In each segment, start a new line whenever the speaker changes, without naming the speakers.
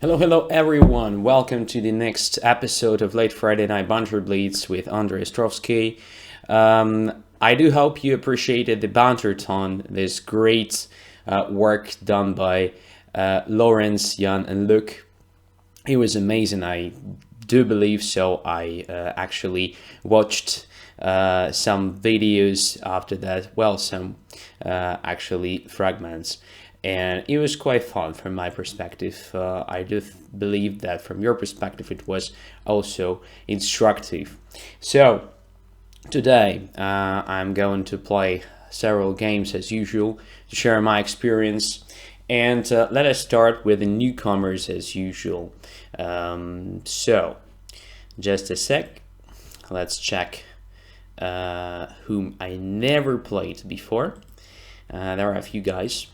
Hello everyone. Welcome to the next episode of Late Friday Night Banter Blitz with Mostrovski. I do hope you appreciated the Banter Ton, this great work done by Lawrence, Jan, and Luc. It was amazing. I do believe so. I actually watched some videos after that. Well, some actually fragments. And it was quite fun from my perspective. I do believe that from your perspective it was also instructive. So today I'm going to play several games as usual to share my experience. And let us start with the newcomers as usual. So just a sec. Let's check whom I never played before. There are a few guys.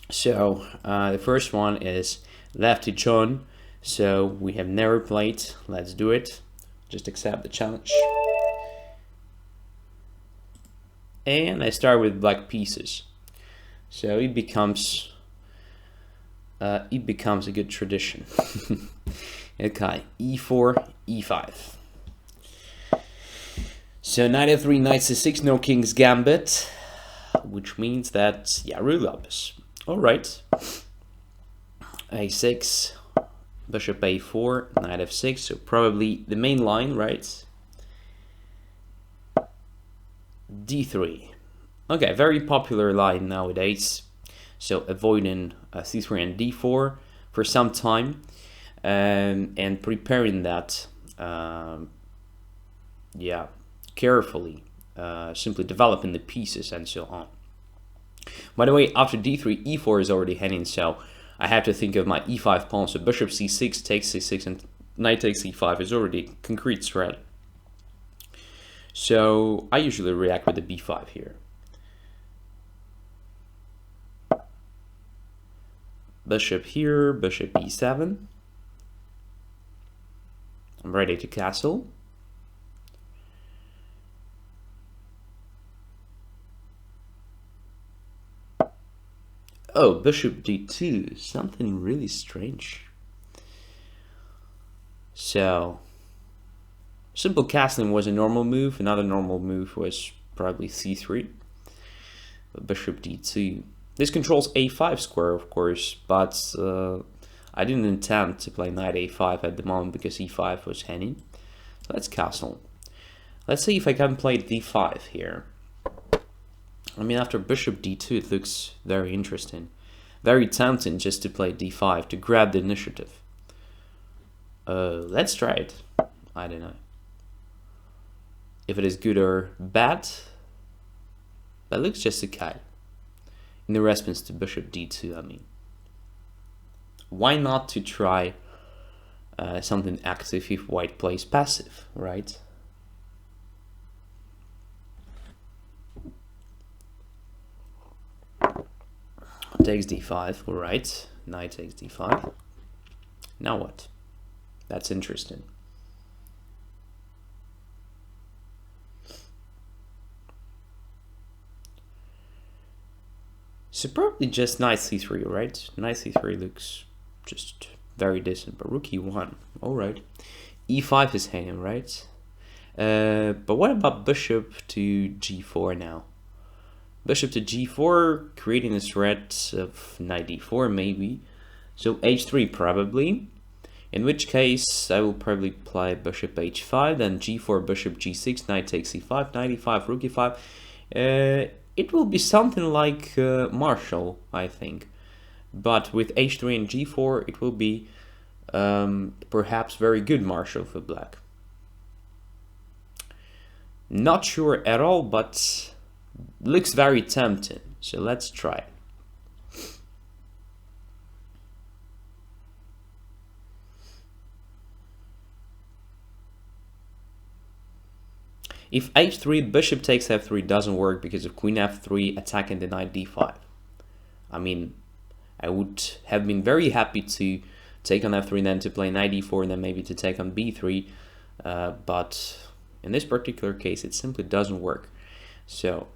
So the first one is Lefty Chon. So we have never played. Let's do it. Just accept the challenge. And I start with black pieces. So it becomes a good tradition. Okay, e4, e5. So knight f3, knight c6, no king's gambit, which means that rook up. All right, a6, bishop a4, knight f6, so probably the main line, right? d3. Okay, very popular line nowadays. So avoiding c3 and d4 for some time, and preparing that, carefully, simply developing the pieces and so on. By the way, after d3, e4 is already hanging, so I have to think of my e5 pawn. So bishop c6 takes c6 and knight takes e5 is already concrete threat. So I usually react with the b5 here. Bishop here, bishop e7. I'm ready to castle. Oh, bishop d2, something really strange. So, simple castling was a normal move. Another normal move was probably c3. But bishop d2. This controls a5 square, of course, but I didn't intend to play knight a5 at the moment because e5 was hanging. So let's castle. Let's see if I can play d5 here. I mean, after bishop d2, it looks very interesting. Very tempting just to play d5, to grab the initiative. Let's try it. I don't know if it is good or bad. That looks just okay. In the response to bishop d2, I mean. Why not to try something active if white plays passive, right? Takes d5, all right. Knight takes d5. Now what? That's interesting. So probably just knight c3, right? Knight c3 looks just very decent, but rook e1, all right. e5 is hanging, right? But what about bishop to g4 now? Bishop to g4, creating a threat of knight d4 maybe. So h3 probably. In which case I will probably play bishop h5, then g4, bishop g6, knight takes e5, knight e5, rook e5. It will be something like Marshall, I think. But with h3 and g4, it will be perhaps very good Marshall for black. Not sure at all, but looks very tempting, so let's try. If h3, bishop takes f3 doesn't work because of queen f3 attacking the knight d5. I mean, I would have been very happy to take on f3 and then to play knight d4 and then maybe to take on b3, but in this particular case it simply doesn't work. So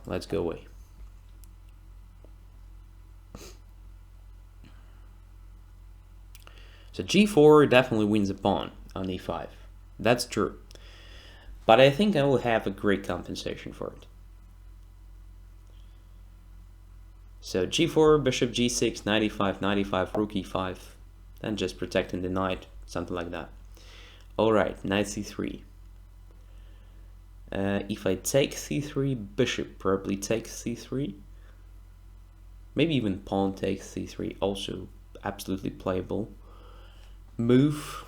let's go away. So g4 definitely wins a pawn on e5. That's true. But I think I will have a great compensation for it. So g4, bishop g6, knight e5, knight e5, rook e5. Then just protecting the knight, something like that. Alright, knight c3. If I take c3, bishop probably takes c3. Maybe even pawn takes c3, also absolutely playable move.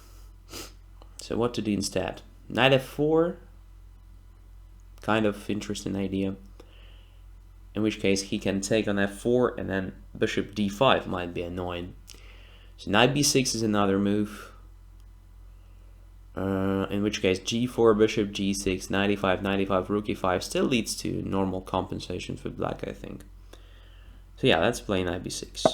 So what to do instead? Knight f4, kind of interesting idea. In which case he can take on f4 and then bishop d5 might be annoying. So knight b6 is another move. In which case g4, bishop g6, knight e5, knight e5, rook e5 still leads to normal compensation for black, I think. So yeah, let's play knight b6.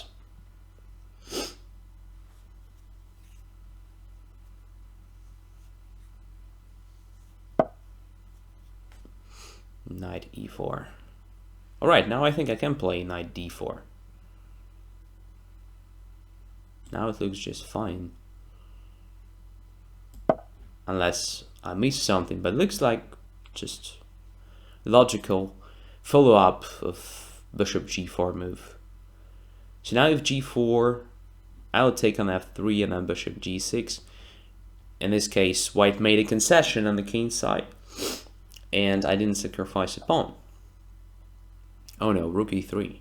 Knight e4. Alright, now I think I can play knight d4. Now it looks just fine. Unless I missed something, but it looks like just logical follow-up of bishop g4 move. So now if g4, I'll take on f3 and then bishop g6. In this case, white made a concession on the king side, and I didn't sacrifice a pawn. Oh no, rook e3.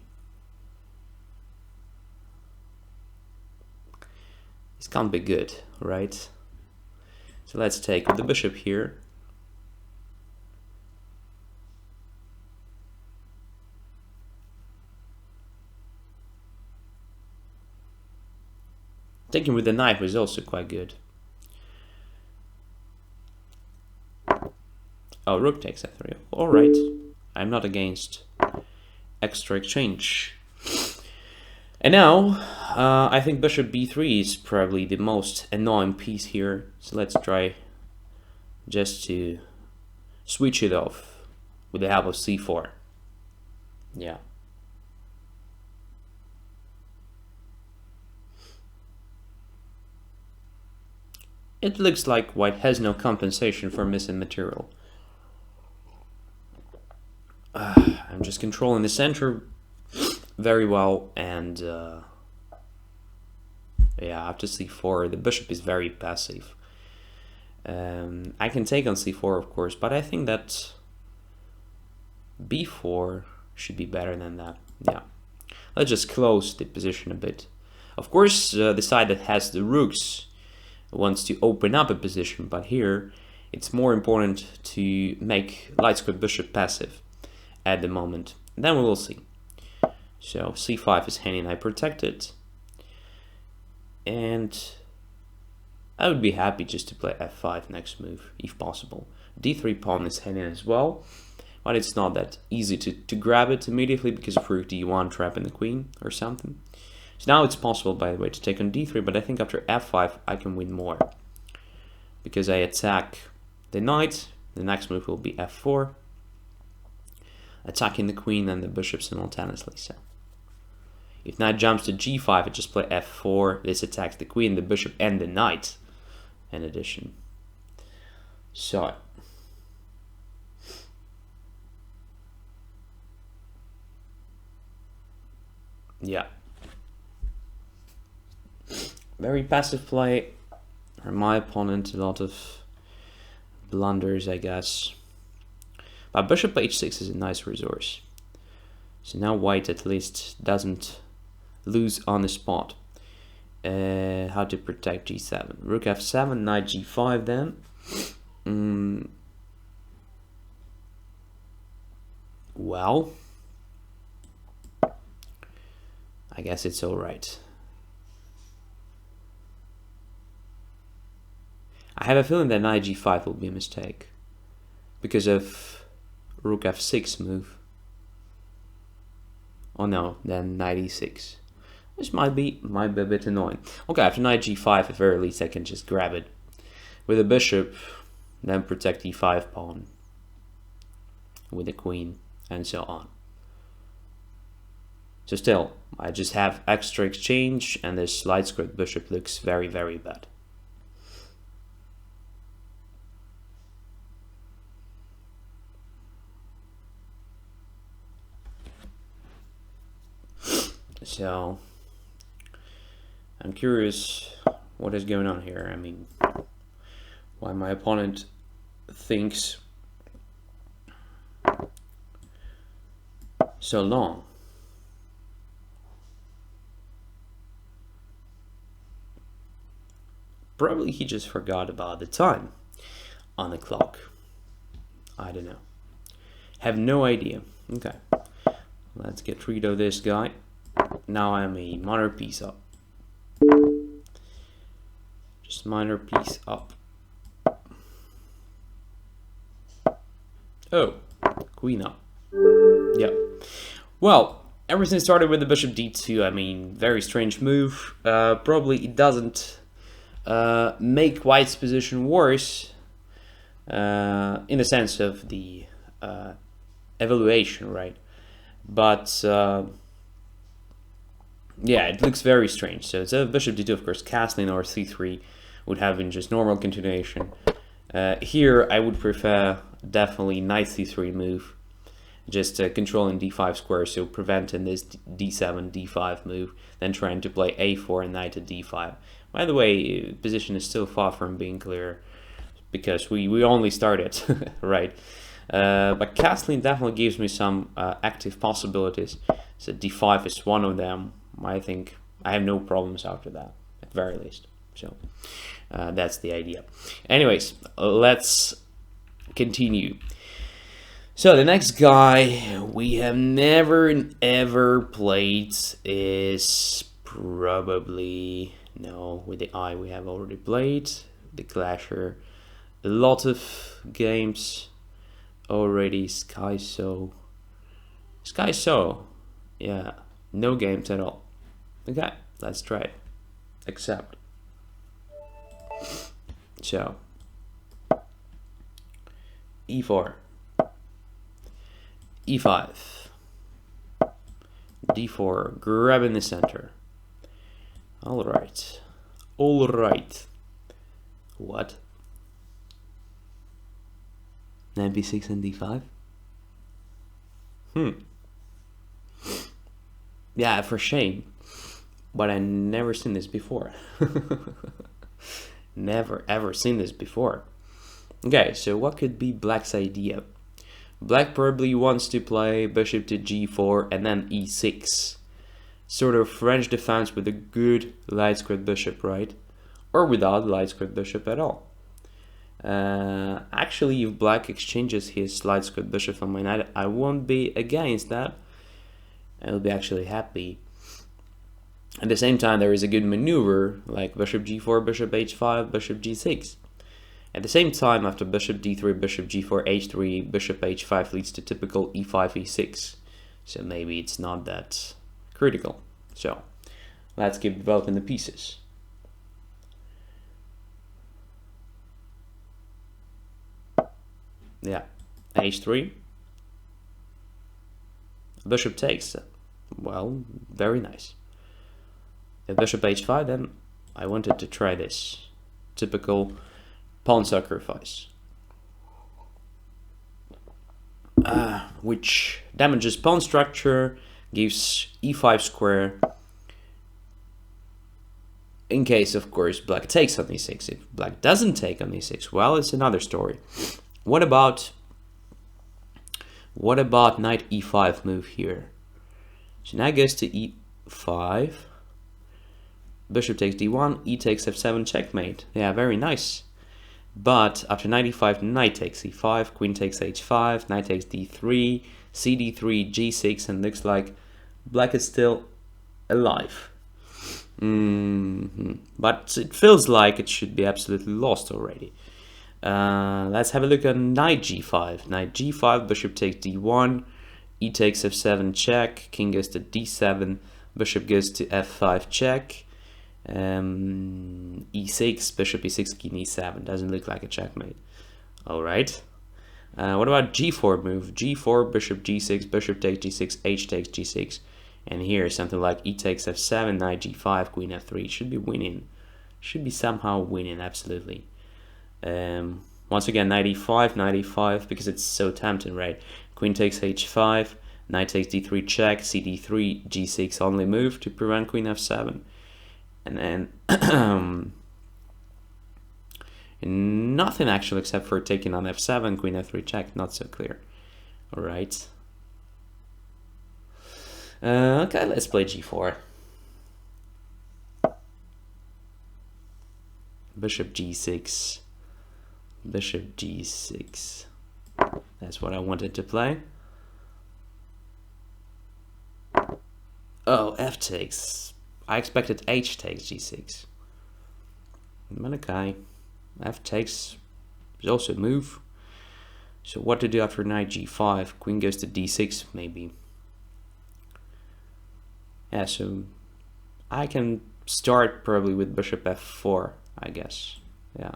This can't be good, right? So let's take with the bishop here. Taking with the knight was also quite good. Oh, rook takes f3. Alright, I'm not against extra exchange. And now, I think bishop b3 is probably the most annoying piece here. So let's try just to switch it off with the help of c4. Yeah. It looks like white has no compensation for missing material. I'm just controlling the center very well, and yeah, after c4 the bishop is very passive. I can take on c4 of course, but I think that b4 should be better than that. Yeah, let's just close the position a bit. Of course, the side that has the rooks wants to open up a position, but here it's more important to make light square bishop passive at the moment. Then we will see. So c5 is hanging, I protect it, and I would be happy just to play f5 next move if possible. d3 pawn is hanging as well, but it's not that easy to grab it immediately because of rook d1 trapping the queen or something. So now it's possible, by the way, to take on d3, but I think after f5 I can win more because I attack the knight. The next move will be f4, attacking the queen and the bishop simultaneously. So if knight jumps to g5, I just play f4. This attacks the queen, the bishop, and the knight in addition. So yeah, very passive play from my opponent. A lot of blunders, I guess. But bishop h6 is a nice resource. So now white at least doesn't lose on the spot. How to protect g7? Rook f7, knight g5 then. Well, I guess it's alright. I have a feeling that knight g5 will be a mistake because of rook f6 move. Oh no, then knight e6. This might be a bit annoying. Okay, after knight g5, at the very least I can just grab it with a bishop, then protect e5 pawn with the queen, and so on. So still, I just have extra exchange, and this light squared bishop looks very, very bad. So I'm curious what is going on here. I mean, why my opponent thinks so long. Probably he just forgot about the time on the clock. I don't know. Have no idea. Okay, let's get rid of this guy. Now I'm a minor piece up. Just minor piece up. Oh, queen up. Yep. Well, everything started with the bishop d2. I mean, very strange move. Probably it doesn't make white's position worse in the sense of the evaluation, right? But yeah, it looks very strange. So instead of bishop d2, of course, castling or c3 would have been just normal continuation. Here, I would prefer definitely knight c3 move, just controlling d5 square, so preventing this d7, d5 move, then trying to play a4 and knight to d5. By the way, position is still far from being clear, because we only started, right? But castling definitely gives me some active possibilities. So d5 is one of them. I think I have no problems after that, at very least. So that's the idea. Anyways, let's continue. So the next guy we have never ever played is probably, no, with the eye we have already played, the Clasher. A lot of games already. Sky So, yeah, no games at all. Okay, let's try it. Accept. So e4, e5, d4, grab in the center. All right. What? Knight b6 and d5. Yeah, for shame. But I never seen this before. Never ever seen this before. Okay, so what could be black's idea? Black probably wants to play bishop to g4 and then e6. Sort of French defense with a good light squared bishop, right? Or without light squared bishop at all. Actually, if black exchanges his light squared bishop on my knight, I won't be against that. I'll be actually happy. At the same time, there is a good maneuver like bishop g4, bishop h5, bishop g6. At the same time, after bishop d3, bishop g4, h3, bishop h5 leads to typical e5, e6. So maybe it's not that critical. So let's keep developing the pieces. Yeah, h3. Bishop takes. Well, very nice. If bishop h5, then I wanted to try this typical pawn sacrifice, which damages pawn structure, gives e5 square, in case, of course, black takes on e6. If black doesn't take on e6, well, it's another story. What about knight e5 move here? So now goes to e5. Bishop takes d1, e takes f7, checkmate. Yeah, very nice. But after knight e5, knight takes e5, queen takes h5, knight takes d3, cd3, g6, and looks like black is still alive. But it feels like it should be absolutely lost already. Let's have a look at knight g5. Knight g5, bishop takes d1, e takes f7, check, king goes to d7, bishop goes to f5, check, e6, bishop e6, king e7. Doesn't look like a checkmate. All right. What about g4 move? g4, bishop g6, bishop takes g6, h takes g6. And here something like e takes f7, knight g5, queen f3 should be winning. Should be somehow winning, absolutely. Once again, knight e5, because it's so tempting, right? Queen takes h5, knight takes d3 check, cd3, g6 only move to prevent queen f7. And then nothing actually except for taking on f7, queen f3 check, not so clear. All right. Okay, let's play g4. Bishop g6. Bishop g6. That's what I wanted to play. Oh, f takes. I expected h takes g6. But okay. F takes is also a move. So what to do after knight g5? Queen goes to d6 maybe. Yeah, so I can start probably with bishop f4, I guess. Yeah,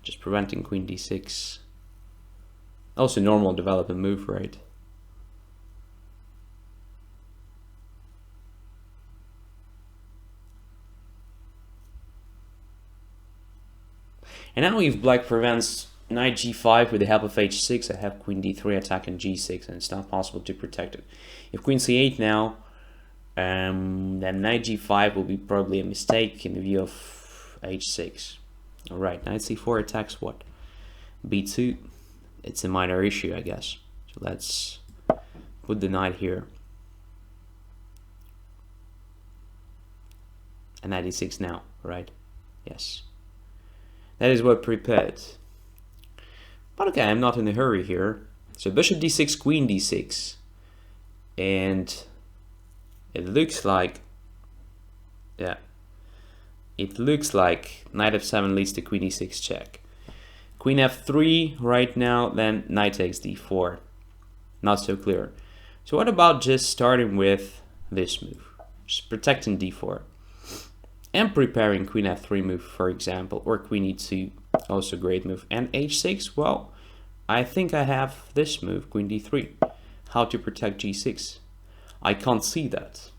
just preventing queen d6. Also normal development move, right? And now if black prevents knight g5 with the help of h6, I have queen d3 attacking g6, and it's not possible to protect it. If queen c8 now, then knight g5 will be probably a mistake in the view of h6. Alright, knight c4 attacks what? b2. It's a minor issue, I guess. So let's put the knight here. And knight e6 now, right? Yes. That is what prepared. But okay, I'm not in a hurry here. So bishop d6, queen d6. And it looks like, yeah, it looks like knight f7 leads to queen e6 check. Queen f3 right now, then knight takes d4. Not so clear. So what about just starting with this move? Just protecting d4. And preparing queen f3 move, for example, or queen e2, also great move. And h6, well, I think I have this move, queen d3. How to protect g6? I can't see that.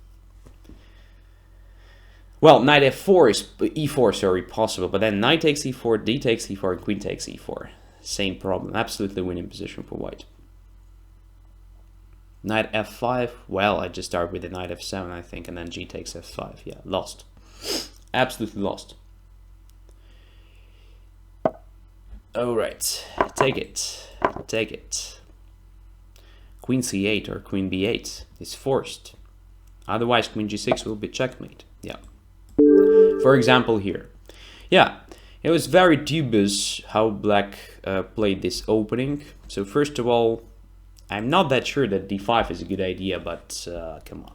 Well, knight f4 is e4, sorry, possible, but then knight takes e4, d takes e4, and queen takes e4. Same problem, absolutely winning position for white. Knight f5, well, I just start with the knight f7, I think, and then g takes f5. Yeah, lost. Absolutely lost. Alright, take it. Take it. Queen c8 or queen b8 is forced. Otherwise, queen g6 will be checkmate. Yeah. For example, here. Yeah, it was very dubious how black played this opening. So first of all, I'm not that sure that d5 is a good idea, but come on.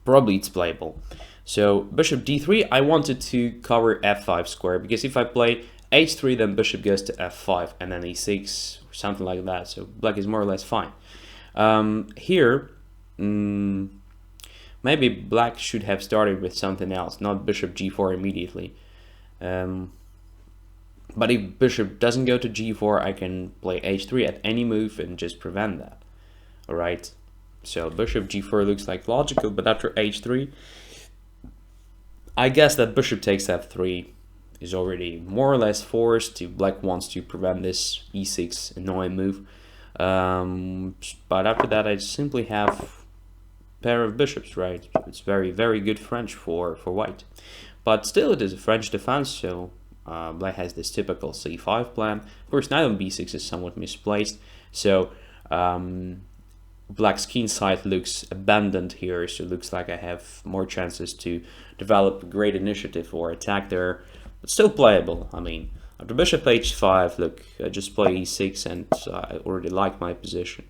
Probably it's playable. So bishop d3, I wanted to cover f5 square, because if I play h3, then bishop goes to f5, and then e6, something like that. So black is more or less fine. Here, maybe black should have started with something else, not bishop g4 immediately. But if bishop doesn't go to g4, I can play h3 at any move and just prevent that. Alright, so bishop g4 looks like logical, but after h3, I guess that bishop takes f3 is already more or less forced. Black wants to prevent this e6 annoying move. But after that, I simply have pair of bishops, right? It's very, very good French for white. But still, it is a French defense, so black has this typical c5 plan. Of course, knight on b6 is somewhat misplaced, so black's king side looks abandoned here, so it looks like I have more chances to develop great initiative or attack there, but still playable. I mean, after bishop h5, look, I just play e6 and I already like my position.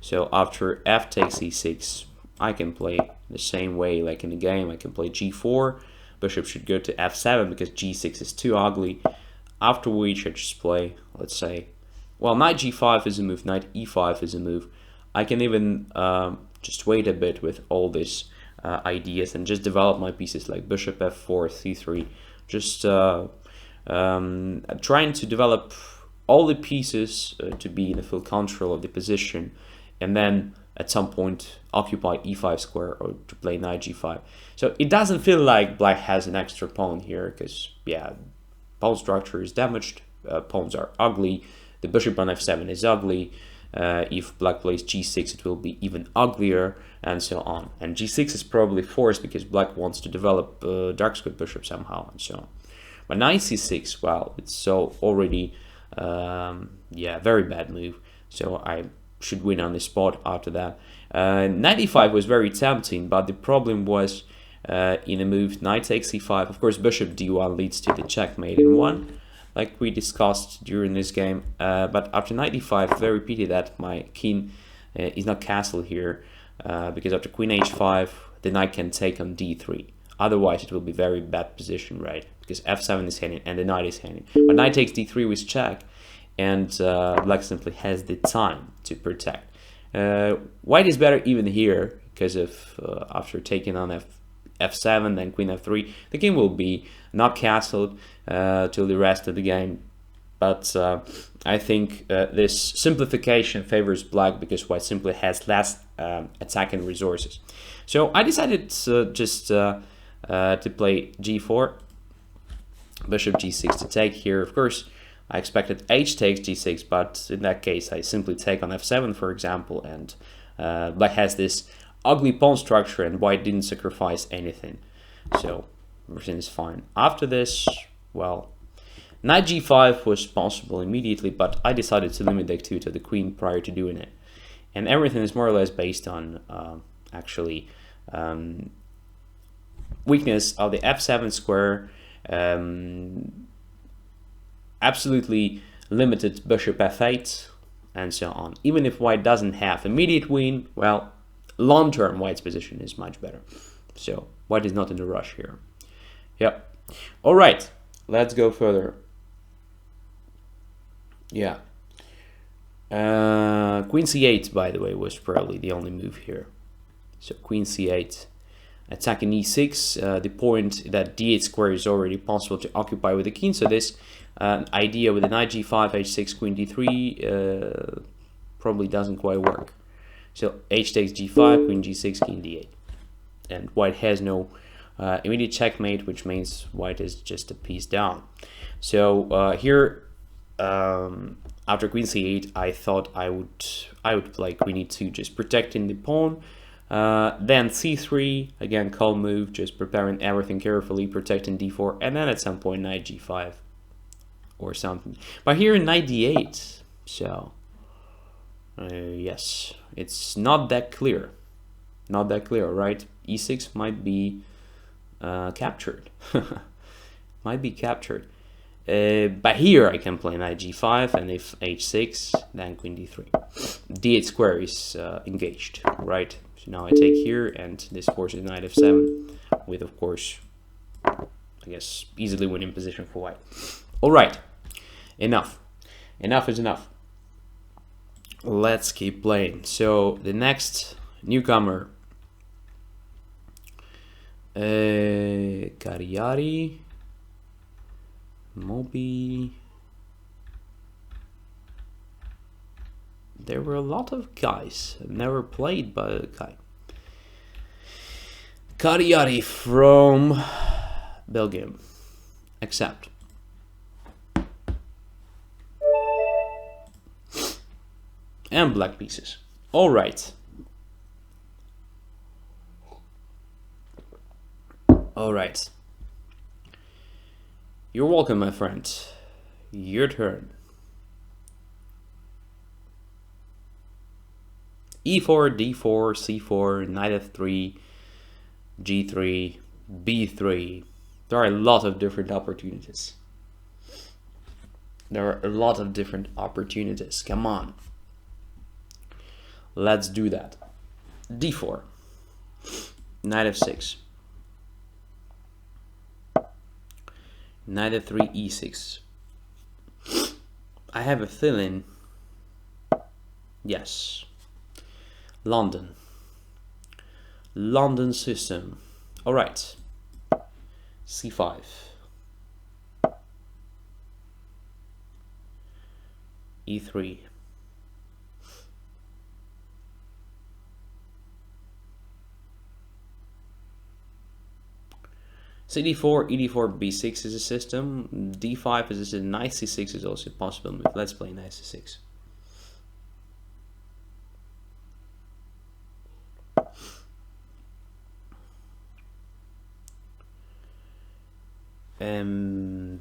So after f takes e6, I can play the same way like in the game. I can play g4, bishop should go to f7 because g6 is too ugly, after which I just play, let's say, well, knight g5 is a move, knight e5 is a move. I can even just wait a bit with all these ideas and just develop my pieces like bishop f4, c3, just trying to develop all the pieces to be in the full control of the position, and then at some point occupy e5 square or to play knight g5. So it doesn't feel like black has an extra pawn here, because yeah, pawn structure is damaged, pawns are ugly, the bishop on f7 is ugly, if black plays g6 it will be even uglier, and so on. And g6 is probably forced because black wants to develop dark square bishop somehow, and so on. But knight c6, well, it's so already yeah, very bad move, so I should win on the spot after that. Knight e5 was very tempting, but the problem was in a move knight takes e5. Of course, bishop d1 leads to the checkmate in one, like we discussed during this game. But after knight e5, very pity that my king is not castled here, because after queen h5, the knight can take on d3. Otherwise, it will be very bad position, right? Because f7 is hanging and the knight is hanging. But knight takes d3 with check, and black simply has the time to protect. White is better even here, because of after taking on f7, then queen f3, the king will be not castled till the rest of the game. But I think this simplification favors black, because white simply has less attacking resources. So I decided just to play g4, bishop g6 to take here. Of course, I expected h takes g6, but in that case I simply take on f7, for example, and black has this ugly pawn structure and white didn't sacrifice anything, so everything is fine. After this, well, knight g5 was possible immediately, but I decided to limit the activity of the queen prior to doing it, and everything is more or less based on actually weakness of the f7 square, absolutely limited bishop f8, and so on. Even if white doesn't have immediate win, well, long-term white's position is much better. So white is not in a rush here. Yep. All right, let's go further. Yeah. Queen c8, by the way, was probably the only move here. So queen c8, attacking e6, the point that d8 square is already possible to occupy with the king. So this idea with the knight g5, h6, queen d3 probably doesn't quite work. So h takes g5, queen g6, king d8. And white has no immediate checkmate, which means white is just a piece down. So here, after queen c8, I thought I would play queen e2, just protecting the pawn. Then c3, again calm move, just preparing everything carefully, protecting d4, and then at some point knight g5 or something. But here knight d8, so yes, it's not that clear, right? e6 might be captured, might be captured. But here I can play knight g5, and if h6, then queen d3. d8 square is engaged, right? So now I take here, and this forces knight f7, with, of course, I guess, easily winning position for white. All right, enough is enough. Let's keep playing. So the next newcomer, Cariari, Moby. There were a lot of guys I've never played, but Cariari from Belgium. Accept. And black pieces. All right. All right. You're welcome, my friend. Your turn. e4, d4, c4, knight f3, g3, b3. There are a lot of different opportunities. Come on. Let's do that. d4, knight f6, knight f3, e6. I have a feeling, yes, London system. All right, c5, e3, CD4, ED4, B6 is a system. D5 is a system. Knight C6 is also a possible move. Let's play Knight C6.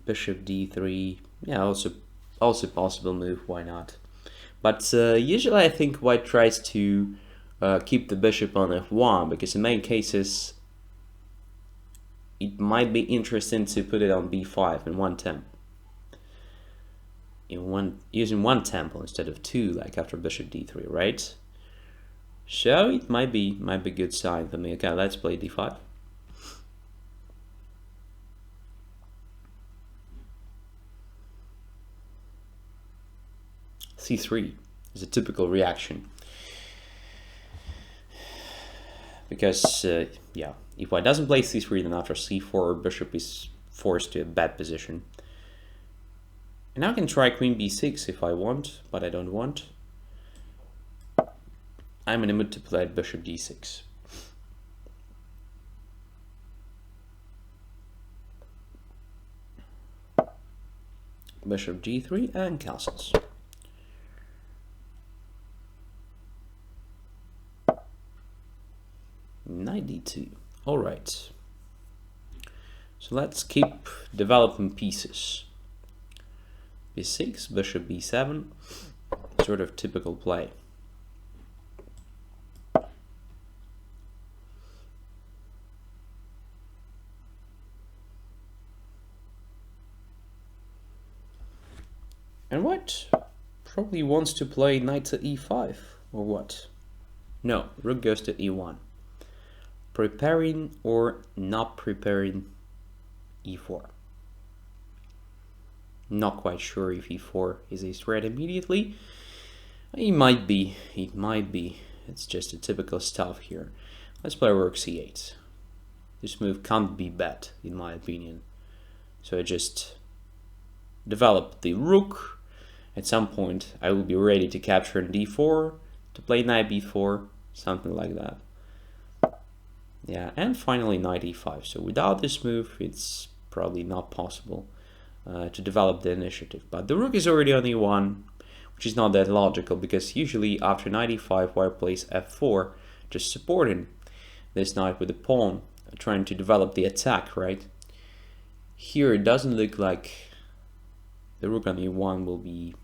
Bishop D3. Yeah, also possible move. Why not? But usually I think white tries to keep the bishop on F1 because in many cases it might be interesting to put it on B5 in one tempo. Using one tempo instead of two, like after bishop D3, right? So it might be a good sign for me. Okay, let's play D5. C3 is a typical reaction because yeah, if white doesn't play C3, then after C4 bishop is forced to a bad position. And now I can try queen B6 if I want, but I don't want. I'm in the mood to play bishop D6. Bishop G3 and castles. Knight D2. All right. So let's keep developing pieces. B6, bishop B7, sort of typical play. And white probably wants to play knight to E5, or what? No, rook goes to E1. Preparing or not preparing E4. Not quite sure if E4 is a threat immediately. It might be. It's just a typical stuff here. Let's play rook C8. This move can't be bad, in my opinion. So I just develop the rook. At some point, I will be ready to capture in D4, to play knight B4, something like that. Yeah, and finally knight E5. So without this move, it's probably not possible to develop the initiative. But the rook is already on E1, which is not that logical, because usually after knight E5, white plays F4, just supporting this knight with the pawn, trying to develop the attack, right? Here it doesn't look like the rook on E1 will be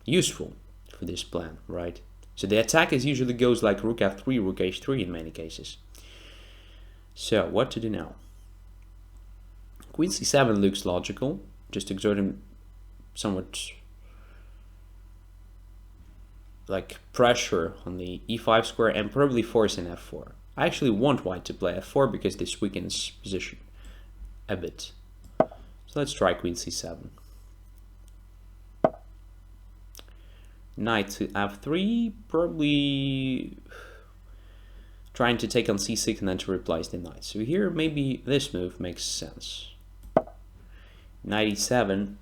useful for this plan, right? So the attack is usually goes like rook F3, rook H3 in many cases. So what to do now? Queen C7 looks logical, just exerting somewhat like pressure on the E5 square and probably forcing F4. I actually want white to play F4 because this weakens position a bit. So let's try queen C7. Knight to F3, probably trying to take on C6 and then to replace the knight. So here maybe this move makes sense. Knight E7.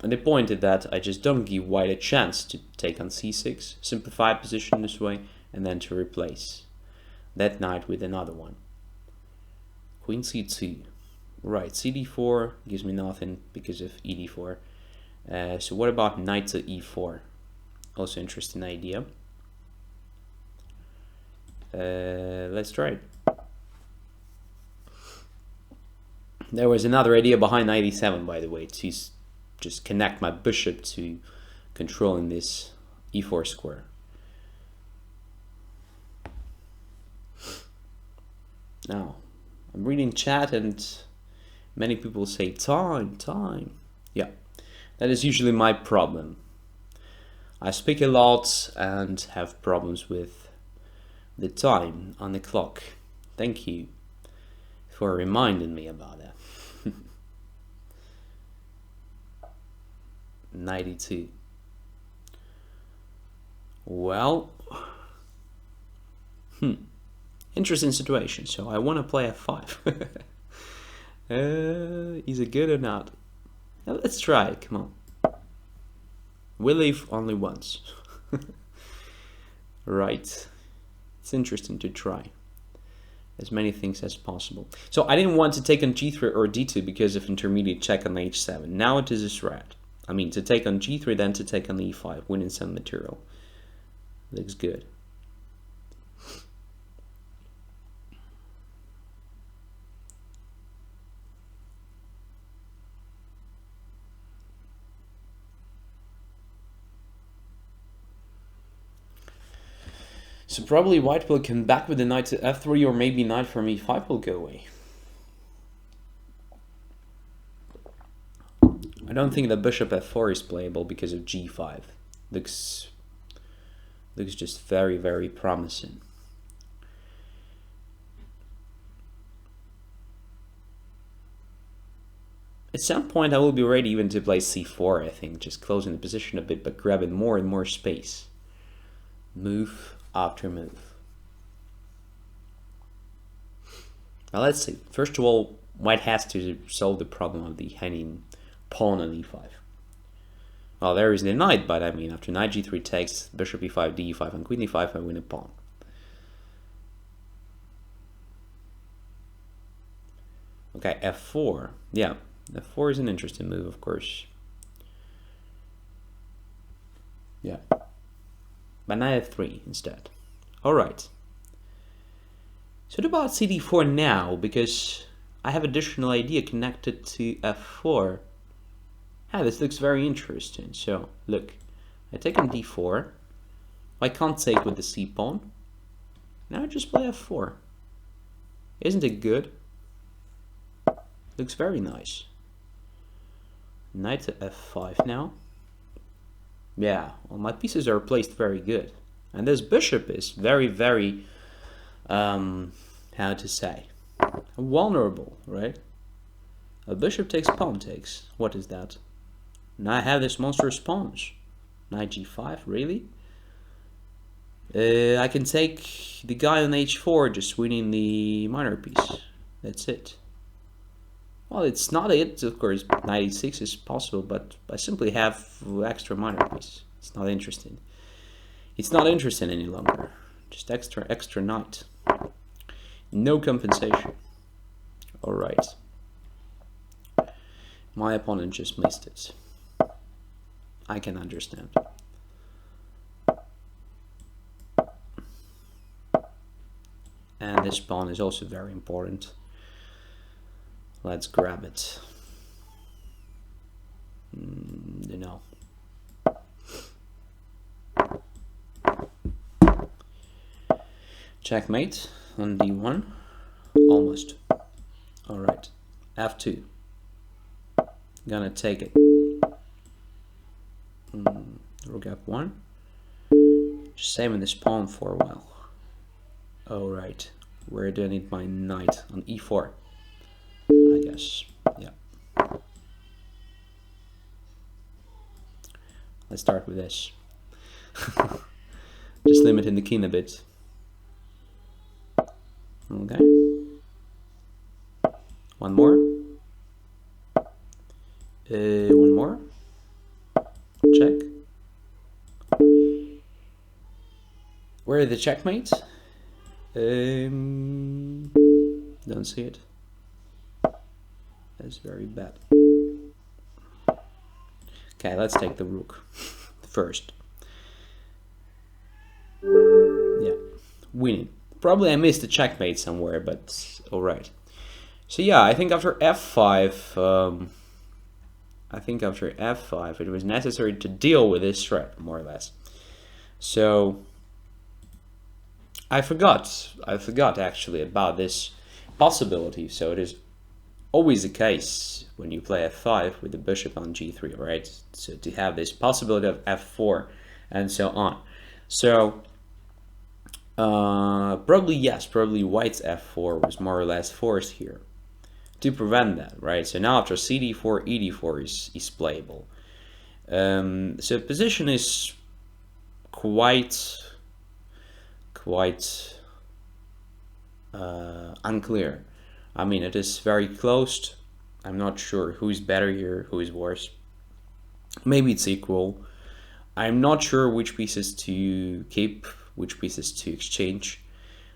And the point is that I just don't give white a chance to take on C6, simplify position this way, and then to replace that knight with another one. Queen C2. Right, CD4 gives me nothing because of ED4. So what about knight to E4? Also interesting idea. Let's try it. There was another idea behind knight E7, by the way, to just connect my bishop to controlling this E4 square. Now, I'm reading chat and many people say time. Yeah, that is usually my problem. I speak a lot and have problems with the time on the clock. Thank you for reminding me about that. 92. Well, interesting situation. So I want to play F5. Is it good or not? Now let's try it. Come on. We live only once. Right. It's interesting to try. as many things as possible. So I didn't want to take on g3 or d2 because of intermediate check on h7. Now it is a threat. I mean, to take on g3, then to take on e5, winning some material. Looks good. So probably white will come back with the knight to f3, or maybe knight from e5 will go away. I don't think that bishop f4 is playable because of g5. Looks just very, very promising. At some point I will be ready even to play c4, I think, just closing the position a bit but grabbing more and more space. Move after move. Now let's see. First of all, white has to solve the problem of the hanging pawn on e5. Well, there is the knight, but I mean, after knight g3 takes, bishop e5, d5, and queen e5, I win a pawn. Okay, f4. Yeah, f4 is an interesting move, of course. Yeah. But knight f3 instead. Alright. So what about cd4 now? Because I have additional idea connected to f4. Ah, this looks very interesting. So, look. I take on d4. I can't take with the c pawn. Now I just play f4. Isn't it good? Looks very nice. Knight to f5 now. Yeah, well, my pieces are placed very good. And this bishop is very, very, how to say, vulnerable, right? A bishop takes, pawn takes. What is that? Now I have this monstrous pawns. Knight g5, really? I can take the guy on h4, just winning the minor piece. That's it. Well, it's not it, of course, knight e6 is possible, but I simply have extra minor piece. It's not interesting. It's not interesting any longer. Just extra knight. No compensation. Alright. My opponent just missed it. I can understand. And this pawn is also very important. Let's grab it. You know. Checkmate on d1. Almost. Alright. f2. Gonna take it. Rook f1. Just saving this pawn for a while. Alright. Where do I need my knight? On e4. I guess. Yeah. Let's start with this. Just limiting the king a bit. Okay. One more. One more. Check. Where are the checkmates? Don't see it. That's very bad. Okay, let's take the rook first. Yeah, winning. Probably I missed the checkmate somewhere, but alright. So yeah, I think after f5, it was necessary to deal with this threat, more or less. So I forgot actually about this possibility. So it is always the case when you play f5 with the bishop on g3, right? So to have this possibility of f4 and so on. So probably white's f4 was more or less forced here to prevent that, right? So now after cd4, ed4 is playable. So position is quite unclear. I mean, it is very close. I'm not sure who is better here, who is worse. Maybe it's equal. I'm not sure which pieces to keep, which pieces to exchange.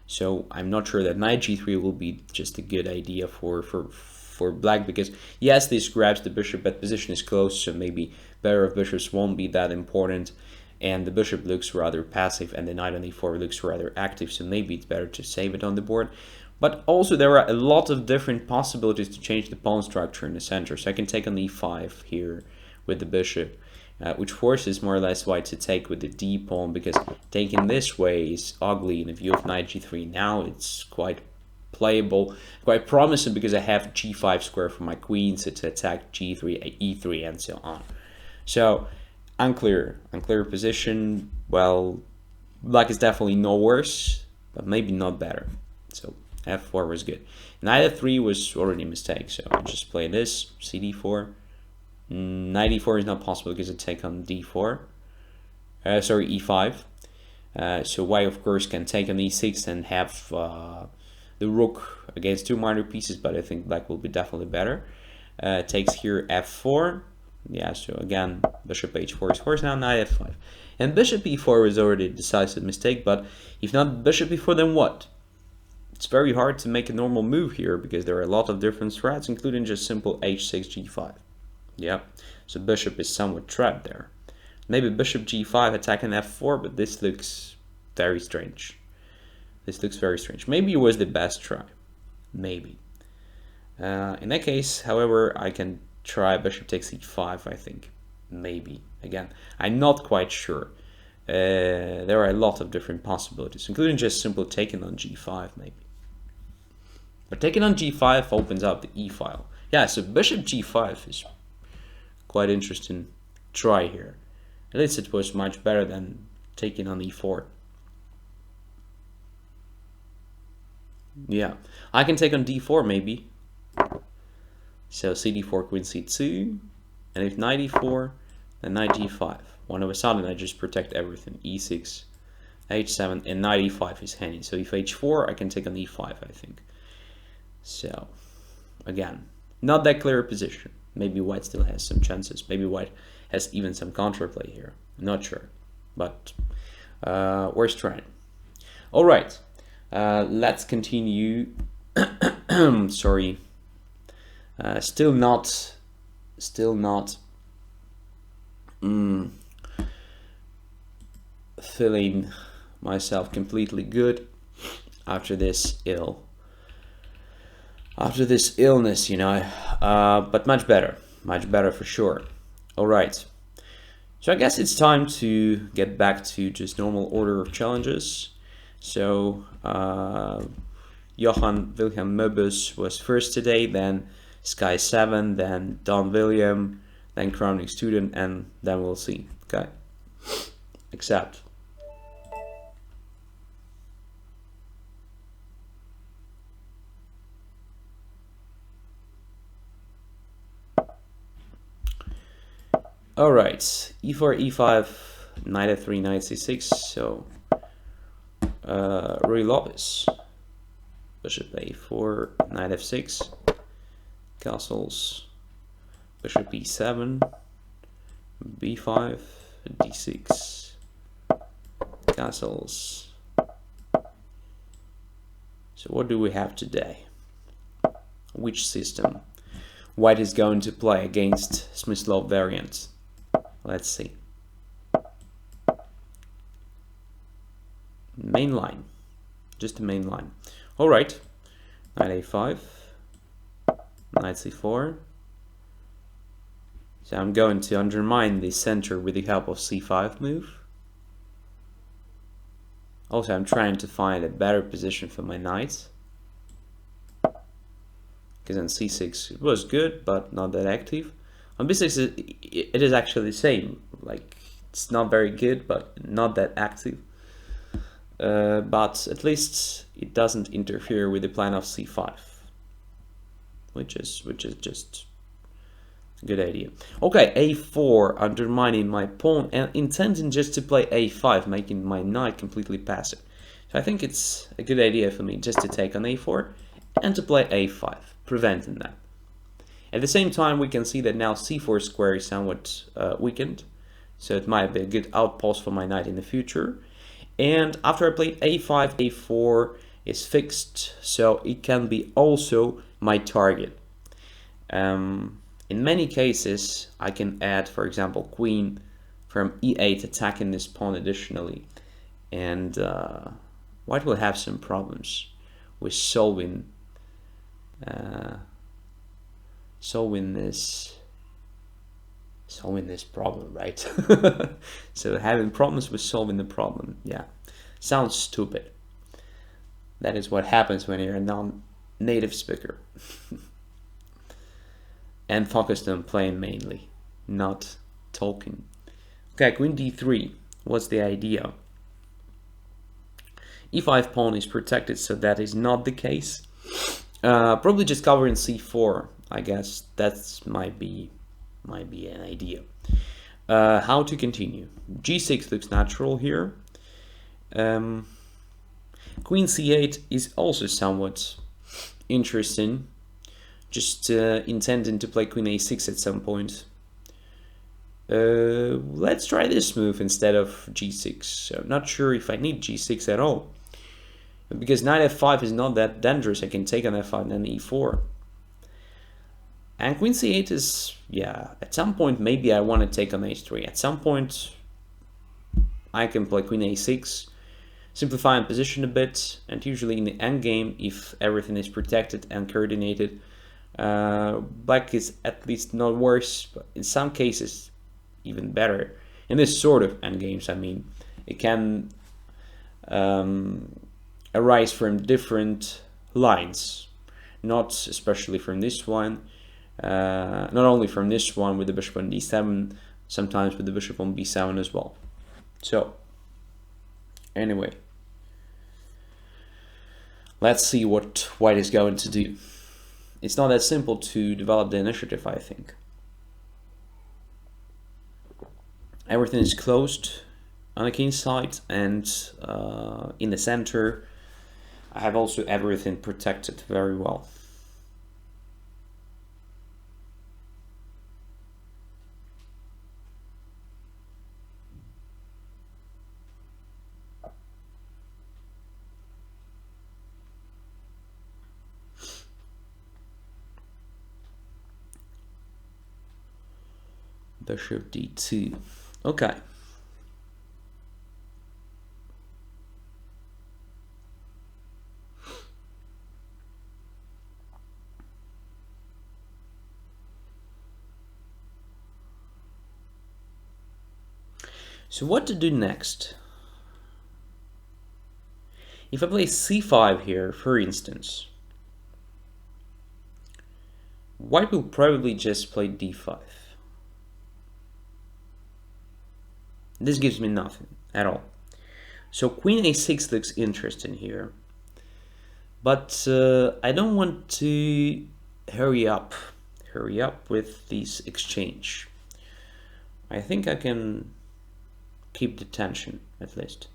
So I'm not sure that knight g3 will be just a good idea for black, because yes, this grabs the bishop, but position is close, so maybe better of bishops won't be that important, and the bishop looks rather passive and the knight on e4 looks rather active, so maybe it's better to save it on the board. But also there are a lot of different possibilities to change the pawn structure in the center. So I can take on e5 here with the bishop, which forces more or less white to take with the d pawn, because taking this way is ugly in the view of knight g3. Now it's quite playable, quite promising, because I have g5 square for my queen, so to attack g3, e3, and so on. So unclear position. Well, black is definitely no worse, but maybe not better. So f4 was good. Knight f3 was already a mistake, so I just play this, cd4. Knight e4 is not possible because I take on d4. Sorry, e5. So white, of course, can take on e6 and have the rook against two minor pieces, but I think black will be definitely better. Takes here f4. Yeah, so again, bishop h4 is forced, now knight f5. And bishop e4 was already a decisive mistake, but if not bishop e4, then what? It's very hard to make a normal move here, because there are a lot of different threats, including just simple h6, g5. Yeah, so bishop is somewhat trapped there. Maybe bishop g5 attacking f4, but this looks very strange. This looks very strange. Maybe it was the best try. Maybe. In that case, however, I can try bishop takes e5, I think. Maybe. Again, I'm not quite sure. There are a lot of different possibilities, including just simple taking on g5, maybe. But taking on g5 opens up the e file. Yeah, so bishop g5 is quite interesting try here. At least it was much better than taking on e4. Yeah, I can take on d4 maybe. So cd4, queen c2, and if knight e4, then knight g5. One of a sudden I just protect everything. e6, h7, and knight e5 is hanging. So if h4, I can take on e5, I think. So again, not that clear a position. Maybe white still has some chances. Maybe white has even some counterplay here. I'm not sure, but worth trying. All right, let's continue. Sorry, still not feeling myself completely good after this illness, you know, but much better for sure. All right, so I guess it's time to get back to just normal order of challenges. So Johan Wilhelm Möbus was first today, then Sky 7, then Don William, then Crowning Student, and then we'll see. Okay, accept. All right, e4, e5, knight f3, knight c6. So Ruy Lopez, bishop a4, knight f6, castles, bishop e7, b5, d6, castles. So what do we have today? Which system white is going to play against Smyslov variants? Let's see. Main line, just the main line. All right, knight a5, knight c4. So I'm going to undermine the center with the help of c5 move. Also, I'm trying to find a better position for my knight, because on c6 it was good, but not that active. On b6 it is actually the same, like it's not very good, but not that active. But at least it doesn't interfere with the plan of c5, which is just a good idea. Okay, a4, undermining my pawn and intending just to play a5, making my knight completely passive. So I think it's a good idea for me just to take on a4 and to play a5, preventing that. At the same time, we can see that now c4 square is somewhat weakened, so it might be a good outpost for my knight in the future. And after I played a5, a4, is fixed, so it can be also my target. In many cases, I can add, for example, queen from e8 attacking this pawn additionally, and white will have some problems with solving this problem, right? So having problems with solving the problem, yeah, sounds stupid. That is what happens when you're a non-native speaker and focused on playing mainly, not talking. Okay, queen d3. What's the idea? e5 pawn is protected, so that is not the case. Probably just covering c4. I guess that might be an idea. How to continue? g6 looks natural here. Queen c8 is also somewhat interesting. Just intending to play queen a6 at some point. Let's try this move instead of g6. So I'm not sure if I need g6 at all, because knight f5 is not that dangerous. I can take on f5 and then e4. And queen c8 is, yeah, at some point maybe I want to take on h3. At some point I can play queen a6, simplifying position a bit, and usually in the endgame, if everything is protected and coordinated, black is at least not worse, but in some cases even better. In this sort of endgames, I mean, it can arise from different lines, not especially from this one, not only from this one with the bishop on d7, sometimes with the bishop on b7 as well. So anyway, let's see what white is going to do. It's not that simple to develop the initiative, I think. Everything is closed on the king side, and in the center I have also everything protected very well. Bishop d2. Okay. So what to do next? If I play c5 here, for instance, white will probably just play d5. This gives me nothing at all. So queen a6 looks interesting here, but I don't want to hurry up with this exchange. I think I can keep the tension at least.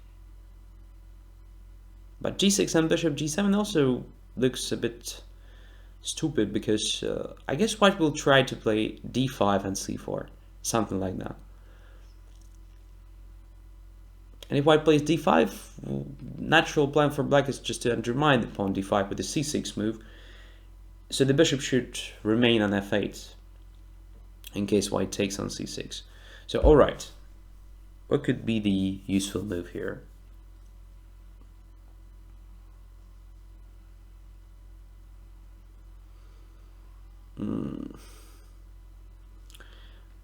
But g6 and bishop g7 also looks a bit stupid, because I guess white will try to play d5 and c4, something like that. And if white plays d5, natural plan for black is just to undermine the pawn d5 with the c6 move. So the bishop should remain on f8 in case white takes on c6. So alright, what could be the useful move here?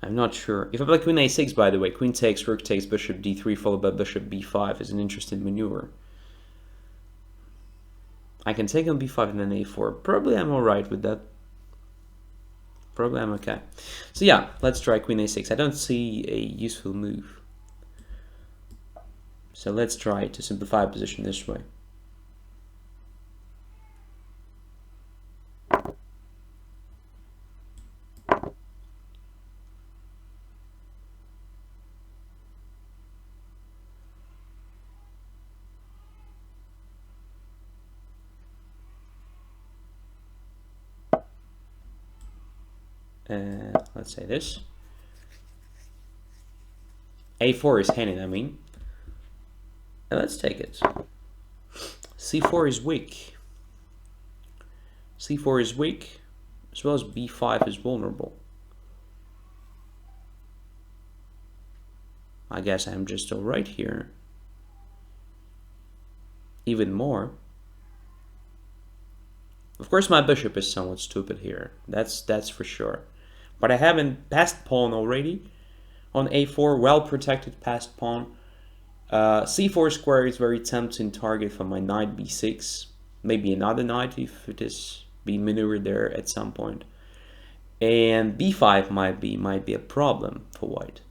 I'm not sure. If I play queen a6, by the way, queen takes, rook takes, bishop d3 followed by bishop b5 is an interesting maneuver. I can take on b5 and then a4. Probably I'm alright with that. Probably I'm okay. So yeah, let's try queen a6. I don't see a useful move. So let's try to simplify a position this way. Let's say this. A4 is handed, I mean. And let's take it. c4 is weak. c4 is weak, as well as b5 is vulnerable. I guess I'm just alright here. Even more. Of course my bishop is somewhat stupid here, that's for sure. But I haven't passed pawn already. On a4, well protected passed pawn. c4 square is very tempting target for my knight b6. Maybe another knight if it is being maneuvered there at some point. And b5 might be a problem for white.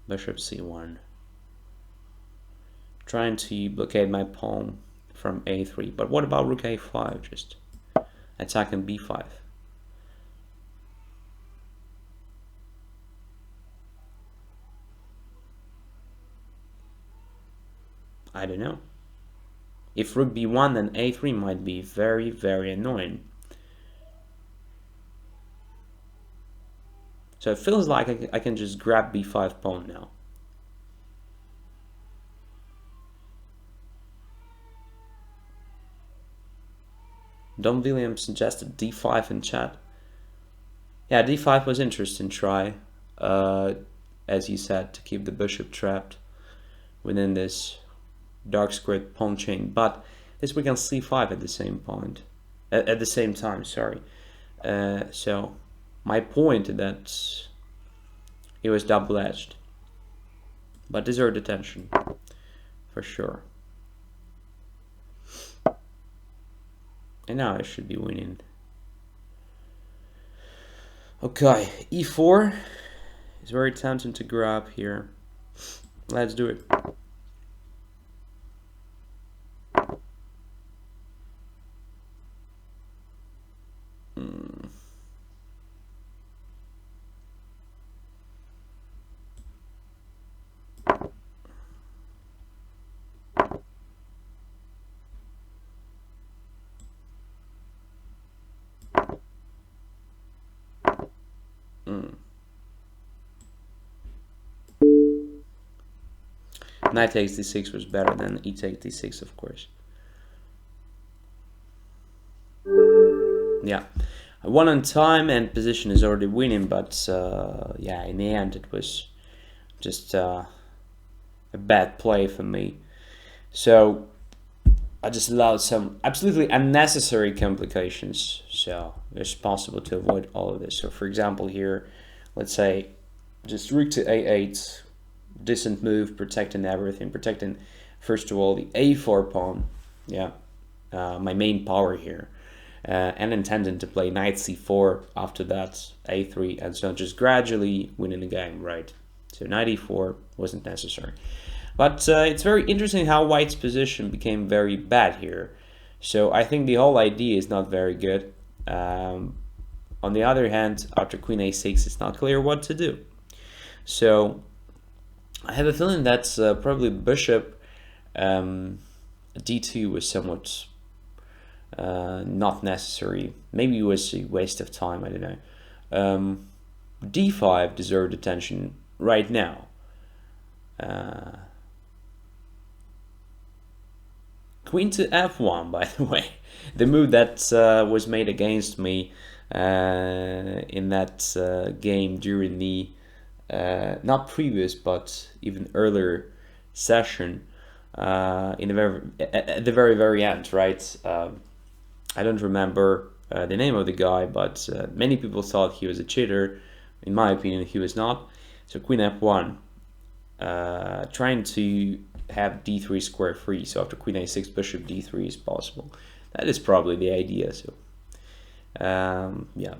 Bishop c1. Trying to blockade my pawn from a3. But what about rook a5? Just attacking b5. I don't know. If rook b1, then a3 might be very, very annoying. So it feels like I can just grab b5 pawn now. Don Williams suggested d5 in chat. Yeah, d5 was interesting try, as he said, to keep the bishop trapped within this dark squared pawn chain. But this we can c5 at the same point, at the same time. Sorry. So my point that it was double-edged, but deserved attention for sure. And now I should be winning. Okay, e4 is very tempting to grab here. Let's do it. Knight takes d6 was better than e takes d6, of course. Yeah, I won on time and position is already winning, but yeah, in the end it was just a bad play for me. So I just allowed some absolutely unnecessary complications, so it's possible to avoid all of this. So for example here, let's say just rook to a8, decent move, protecting everything, protecting first of all the a4 pawn, yeah, my main power here, and intending to play knight c4 after that, a3, and so just gradually winning the game, right? So knight e4 wasn't necessary. But it's very interesting how white's position became very bad here. So I think the whole idea is not very good. On the other hand, after queen a6, it's not clear what to do. So I have a feeling that probably bishop d2 was somewhat not necessary. Maybe it was a waste of time, I don't know. d5 deserved attention right now. Queen to f1, by the way, the move that was made against me in that game during the not previous but even earlier session, at the very end, right? I don't remember the name of the guy, but many people thought he was a cheater. In my opinion, he was not. So queen f1, trying to have d3 square free, so after queen a6, bishop d3 is possible. That is probably the idea. So yeah,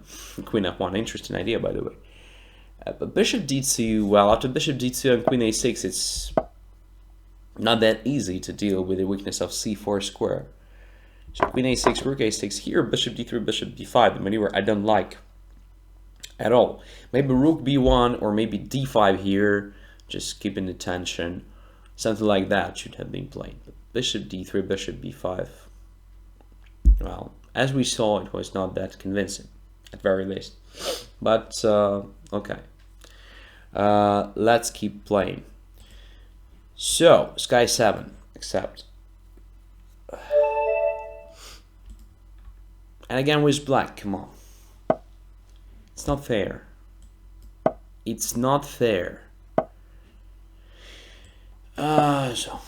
queen f1, interesting idea, by the way. But bishop d2, well, after bishop d2 and queen a6, it's not that easy to deal with the weakness of c4 square. So queen a6, rook a6 here, bishop d3, bishop d5, the maneuver I don't like at all. Maybe rook b1 or maybe d5 here, just keeping the tension. Something like that should have been played. But bishop d3, bishop b5, well, as we saw, it was not that convincing, at very least. But, okay. Let's keep playing. So, Sky 7, accept. And again with black, come on. It's not fair. It's not fair. So.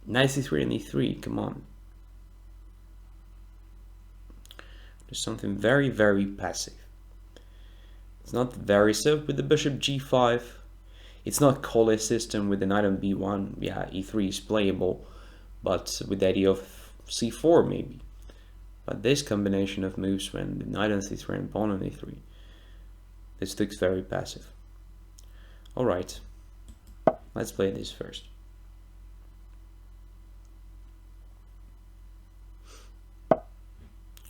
Knight c3 and e3, come on. There's something very, very passive. It's not very safe with the bishop g5. It's not Kotti system with the knight on b1. Yeah, e3 is playable, but with the idea of c4 maybe. But this combination of moves when the knight on c3 and pawn on e3, this looks very passive. Alright, let's play this first.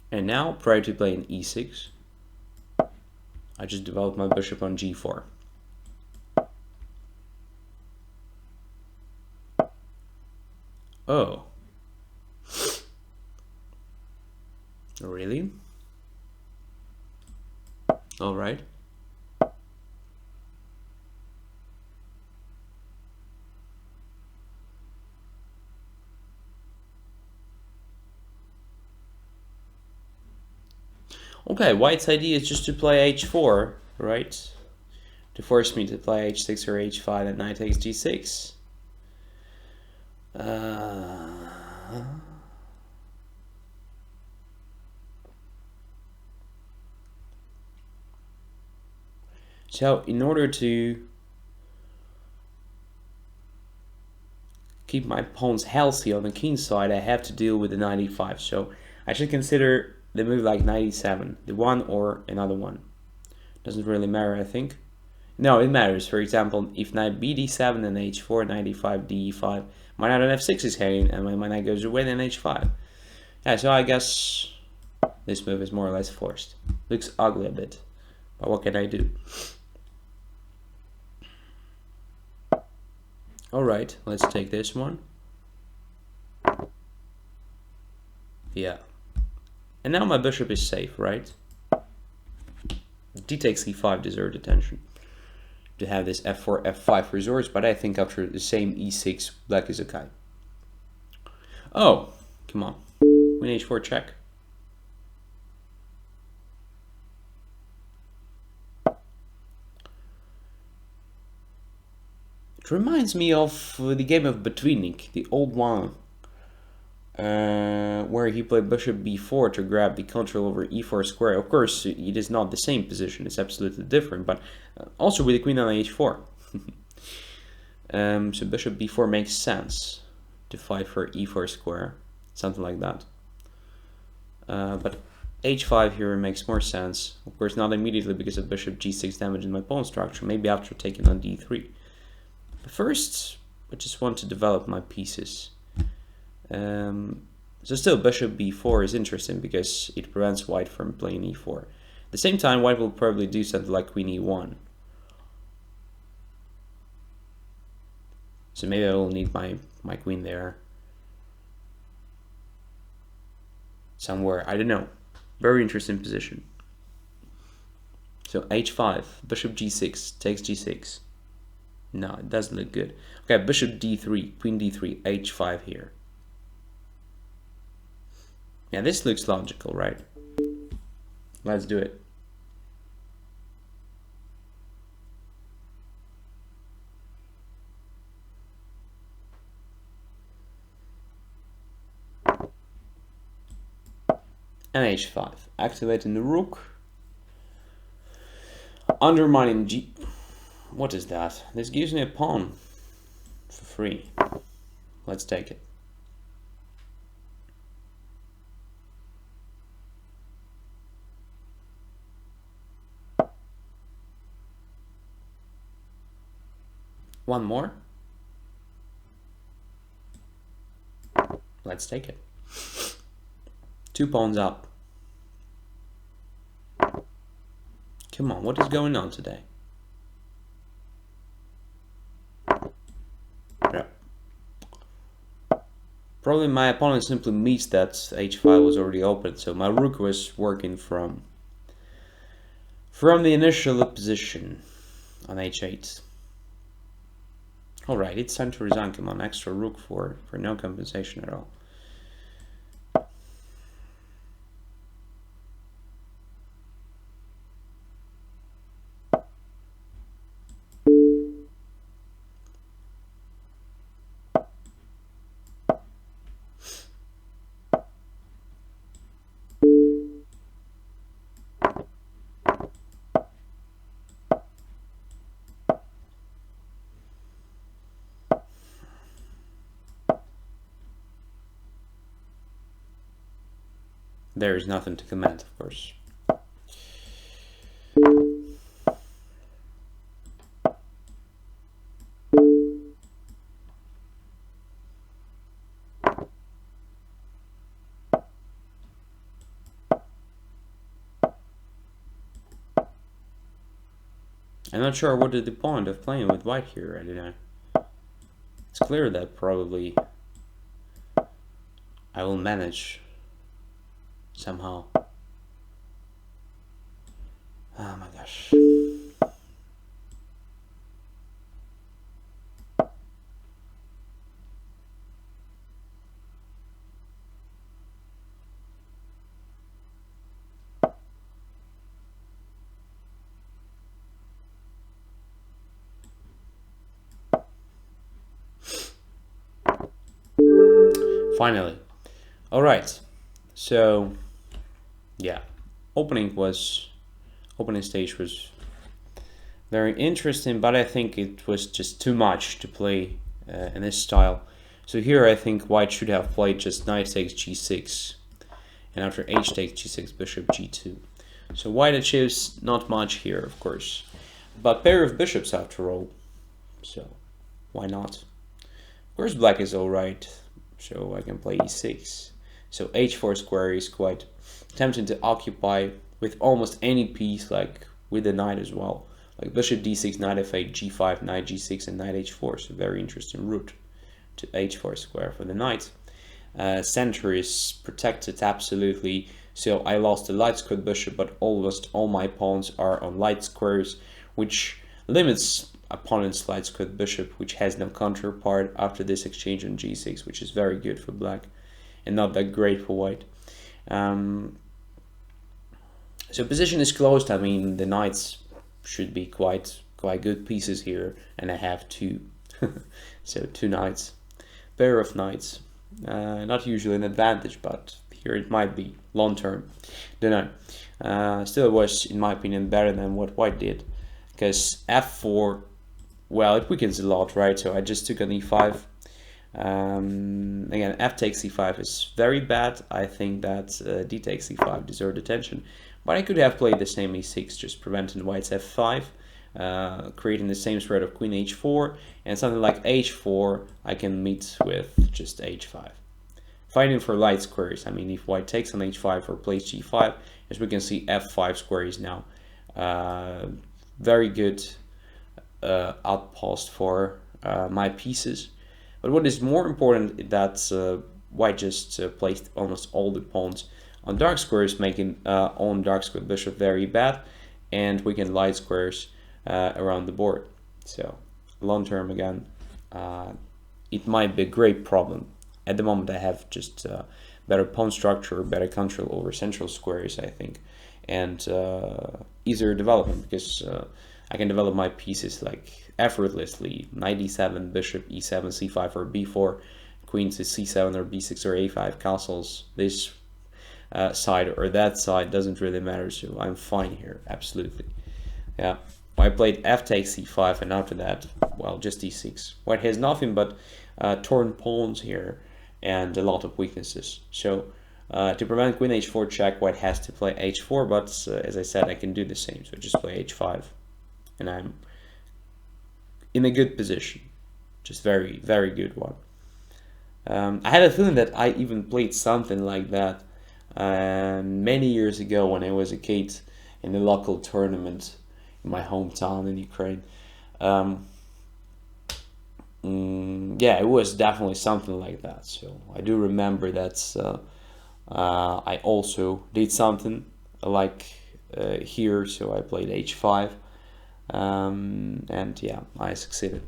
And now, prior to playing e6, I just developed my bishop on g4. Oh. Really? All right. Okay, white's idea is just to play h4, right? To force me to play h6 or h5 and knight takes g6. So in order to keep my pawns healthy on the king side, I have to deal with the knight e5. So I should consider the move like knight e7, the one or another one. Doesn't really matter, I think. No, it matters. For example, if knight b d7 and h4, knight e5, d5, my knight on f6 is hanging, and when my knight goes away, then h5. Yeah, so I guess this move is more or less forced. Looks ugly a bit, but what can I do? Alright, let's take this one. Yeah. And now my bishop is safe, right? D takes e5 deserved attention. To have this f4, f5 resource, but I think after the same e6, black is okay. Oh, come on. Queen h4 check. It reminds me of the game of Betweennik, the old one, where he played bishop b4 to grab the control over e4 square. Of course, it is not the same position, it's absolutely different, but also with the queen on h4. So bishop b4 makes sense to fight for e4 square, something like that. But h5 here makes more sense. Of course, not immediately because of bishop g6 damaging my pawn structure, maybe after taking on d3. But first, I just want to develop my pieces. So still, bishop b4 is interesting because it prevents white from playing e4. At the same time, white will probably do something like queen e1. So maybe I will need my queen there. Somewhere, I don't know. Very interesting position. So h5, bishop g6, takes g6. No, it doesn't look good. Okay, bishop d3, queen d3, h5 here. Yeah, this looks logical, right? Let's do it. And h5, activating the rook. Undermining g... What is that? This gives me a pawn for free. Let's take it. One more. Let's take it. 2 pawns up. Come on, what is going on today? Yeah. Probably my opponent simply missed that h5 was already open, so my rook was working from the initial position on h8. Alright, it's time to resign. Come on, extra rook for no compensation at all. There is nothing to comment, of course. I'm not sure what is the point of playing with white here. I don't know. It's clear that probably I will manage somehow. Oh my gosh. Finally. Alright. So yeah. Opening stage was very interesting, but I think it was just too much to play in this style. So here I think white should have played just knight takes g6, and after h takes g6, bishop g2. So white achieves not much here, of course, but pair of bishops after all, so why not? Of course black is alright, so I can play e6. So h4 square is quite tempting to occupy with almost any piece, like with the knight as well. Like bishop d6, knight f8, g5, knight g6, and knight h4. So very interesting route to h4 square for the knight. Center is protected absolutely. So I lost the light squared bishop, but almost all my pawns are on light squares, which limits opponent's light squared bishop, which has no counterpart after this exchange on g6, which is very good for black and not that great for white. So position is closed. I mean, the knights should be quite good pieces here, and I have two. So two knights, pair of knights. Not usually an advantage, but here it might be long term. Don't know. Still, it was, in my opinion, better than what white did, because f4, well, it weakens a lot, right? So I just took an e5. Again, f takes c5 is very bad. I think that d takes c5 deserved attention, but I could have played the same e6, just preventing white's f5, creating the same threat of queen h4, and something like h4 I can meet with just h5. Fighting for light squares. I mean, if white takes on h5 or plays g5, as we can see, f5 square is now very good outpost for my pieces. But what is more important is that white just placed almost all the pawns on dark squares, making on dark square bishop very bad, and we can light squares around the board. So long term, again, it might be a great problem. At the moment I have just better pawn structure, better control over central squares, I think, and easier development, because I can develop my pieces like effortlessly. Knight e7, bishop e7, c5 or b4, queen to c7 or b6 or a5, castles this side or that side, doesn't really matter, so I'm fine here, absolutely. Yeah, I played f takes c5, and after that, well, just e6. White has nothing but torn pawns here and a lot of weaknesses. So to prevent queen h4 check, white has to play h4, but as I said, I can do the same, so just play h5, and I'm in a good position, just very good one. I had a feeling that I even played something like that many years ago when I was a kid in a local tournament in my hometown in Ukraine. Yeah, it was definitely something like that. So I do remember that I also did something like here. So I played h5, and yeah, I succeeded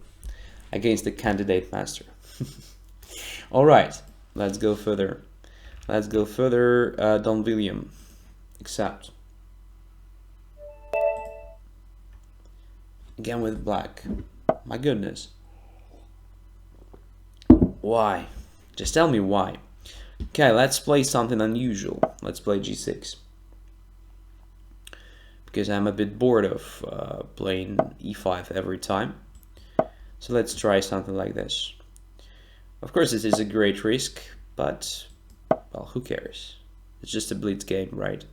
against the candidate master. All right, let's go further. Let's go further. Don William, accept. Again with black. My goodness. Why? Just tell me why. Okay, let's play something unusual. Let's play g6. Because I'm a bit bored of playing e5 every time. So let's try something like this. Of course, this is a great risk, but, well, who cares? It's just a blitz game, right?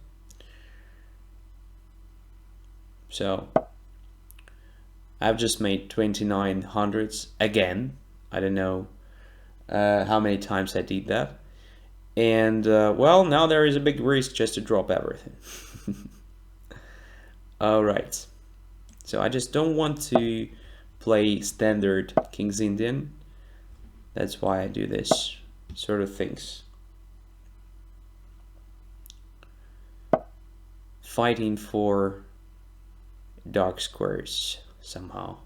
So, I've just made 2900s again. I don't know how many times I did that. And, well, now there is a big risk just to drop everything. Alright. So I just don't want to play standard King's Indian. That's why I do this sort of things. Fighting for dark squares somehow.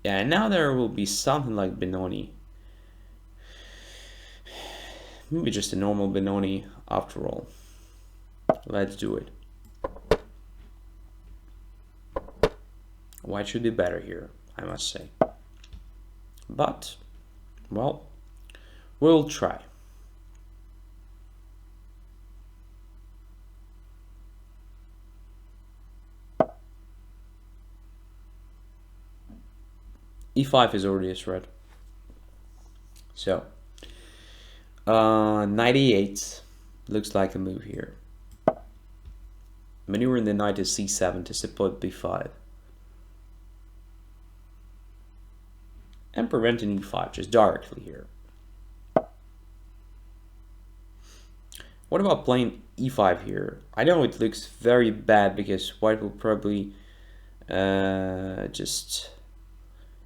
Yeah, and now there will be something like Benoni. Maybe just a normal Benoni after all. Let's do it. White should be better here, I must say. But, well, we'll try. e5 is already a threat. So, 98 looks like a move here. Maneuvering the knight to c7 to support b5. And preventing e5 just directly here. What about playing e5 here? I know it looks very bad because white will probably just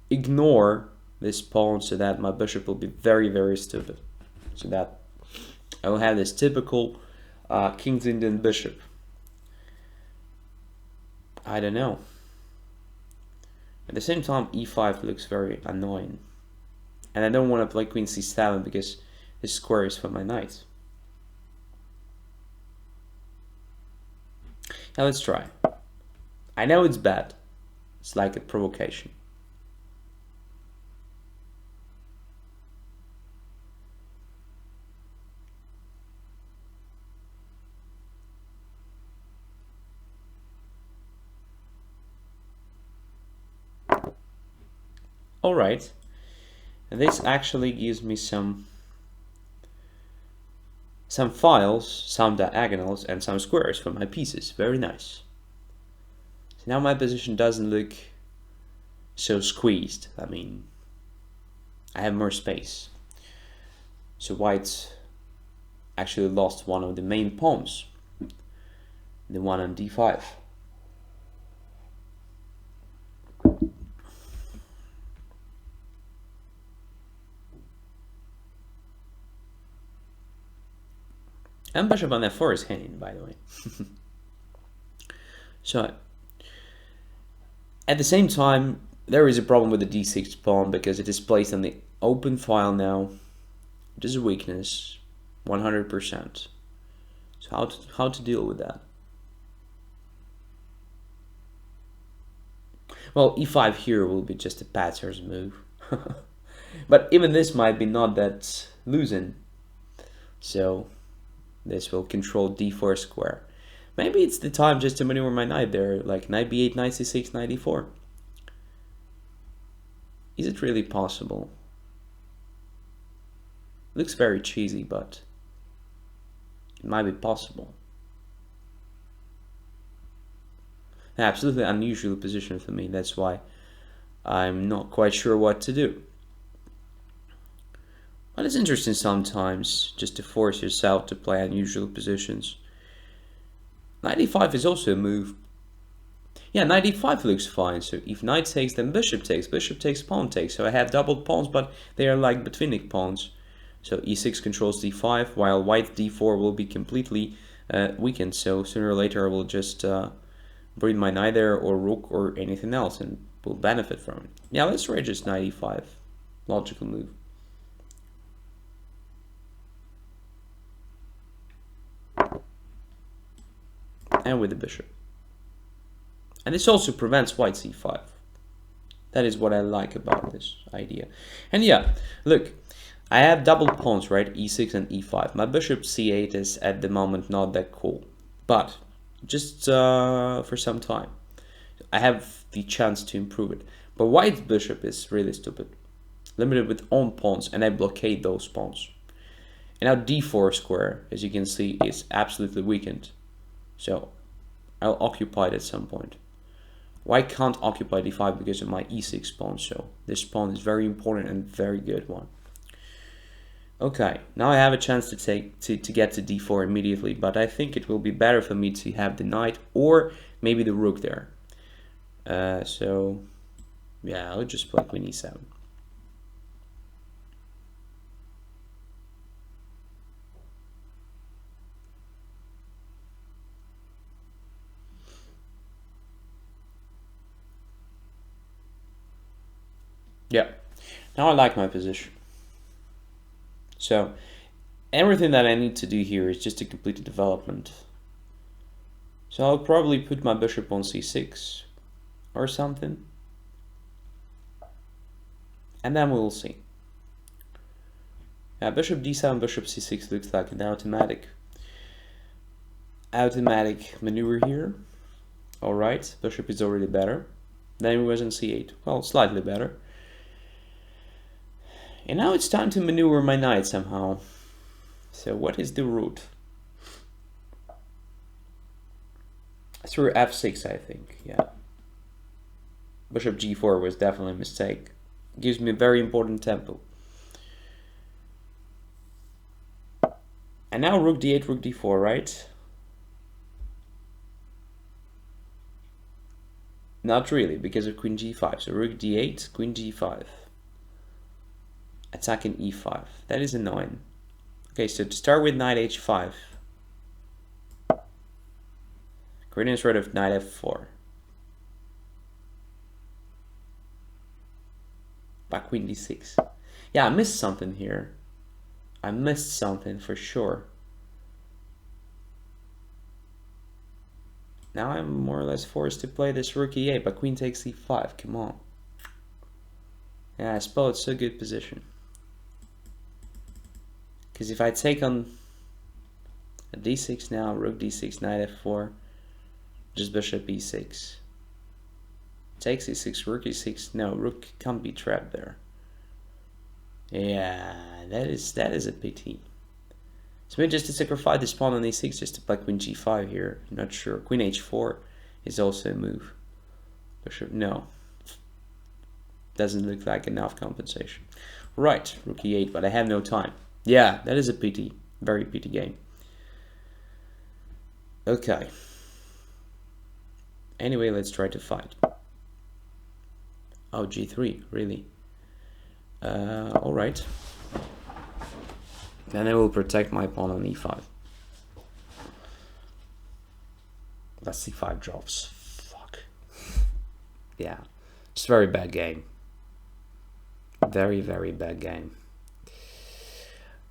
ignore this pawn so that my bishop will be very, very stupid. So that I will have this typical King's Indian bishop. I don't know. At the same time, e5 looks very annoying. And I don't want to play queen c7 because this square is for my knight. Now let's try. I know it's bad. It's like a provocation. Alright, and this actually gives me some files, some diagonals, and some squares for my pieces. Very nice. So now my position doesn't look so squeezed. I mean, I have more space. So white actually lost one of the main pawns, the one on d5. And bishop on f4 is hanging, by the way. So, at the same time, there is a problem with the d6 pawn because it is placed on the open file now, which is a weakness, 100%. So how to deal with that? Well, e5 here will be just a Patzer's move. But even this might be not that losing. So this will control d4 square. Maybe it's the time just to maneuver my knight there, like knight b8, knight c6, knight e4. Is it really possible? Looks very cheesy, but it might be possible. An absolutely unusual position for me, that's why I'm not quite sure what to do. But it's interesting sometimes just to force yourself to play unusual positions. Knight e5 is also a move. Yeah, knight e5 looks fine. So if knight takes, then bishop takes, pawn takes. So I have doubled pawns, but they are like Botvinnik pawns. So e6 controls d5, while white d4 will be completely weakened. So sooner or later I will just breed my knight there, or rook, or anything else, and will benefit from it. Yeah, let's try just knight e5. Logical move. And with the bishop. And this also prevents white c5. That is what I like about this idea. And yeah, look, I have double pawns, right? e6 and e5. My bishop c8 is at the moment not that cool. But just for some time, I have the chance to improve it. But white's bishop is really stupid. Limited with own pawns, and I blockade those pawns. And now d4 square, as you can see, is absolutely weakened. So I'll occupy it at some point. White can't occupy d5 because of my e6 pawn, so this pawn is very important and very good one. Okay, now I have a chance to get to d4 immediately, but I think it will be better for me to have the knight or maybe the rook there. So yeah, I'll just play queen e7. Yeah, now I like my position. So everything that I need to do here is just to complete the development. So I'll probably put my bishop on c6 or something. And then we'll see. Yeah, bishop d7, bishop c6 looks like an automatic maneuver here. Alright, bishop is already better than it was in c8. Well, slightly better. And now it's time to maneuver my knight somehow. So what is the route? Through f6, I think, yeah. Bishop g4 was definitely a mistake. Gives me a very important tempo. And now rook d8, rook d4, right? Not really, because of queen g5. So rook d8, queen g5. Attacking e5. That is annoying. Okay, so to start with knight h5. Creating sort of knight f4. By queen d6. Yeah, I missed something here. I missed something for sure. Now I'm more or less forced to play this rook e8, but queen takes e5. Come on. Yeah, I suppose it's a good position. Because if I take on a d6 now, rook d6, knight f4, just bishop e6. Takes e6, rook e6. No, rook can't be trapped there. Yeah, that is a pity. So maybe just to sacrifice this pawn on e6 just to play queen g5 here. I'm not sure. Queen h4 is also a move. Bishop, no. Doesn't look like enough compensation. Right, rook e8, but I have no time. Yeah, that is a pity. Very pity game. Okay. Anyway, let's try to fight. Oh, g3, really? Alright. Then I will protect my pawn on e5. That c5 drops. Fuck. Yeah, it's a very bad game. Very, very bad game.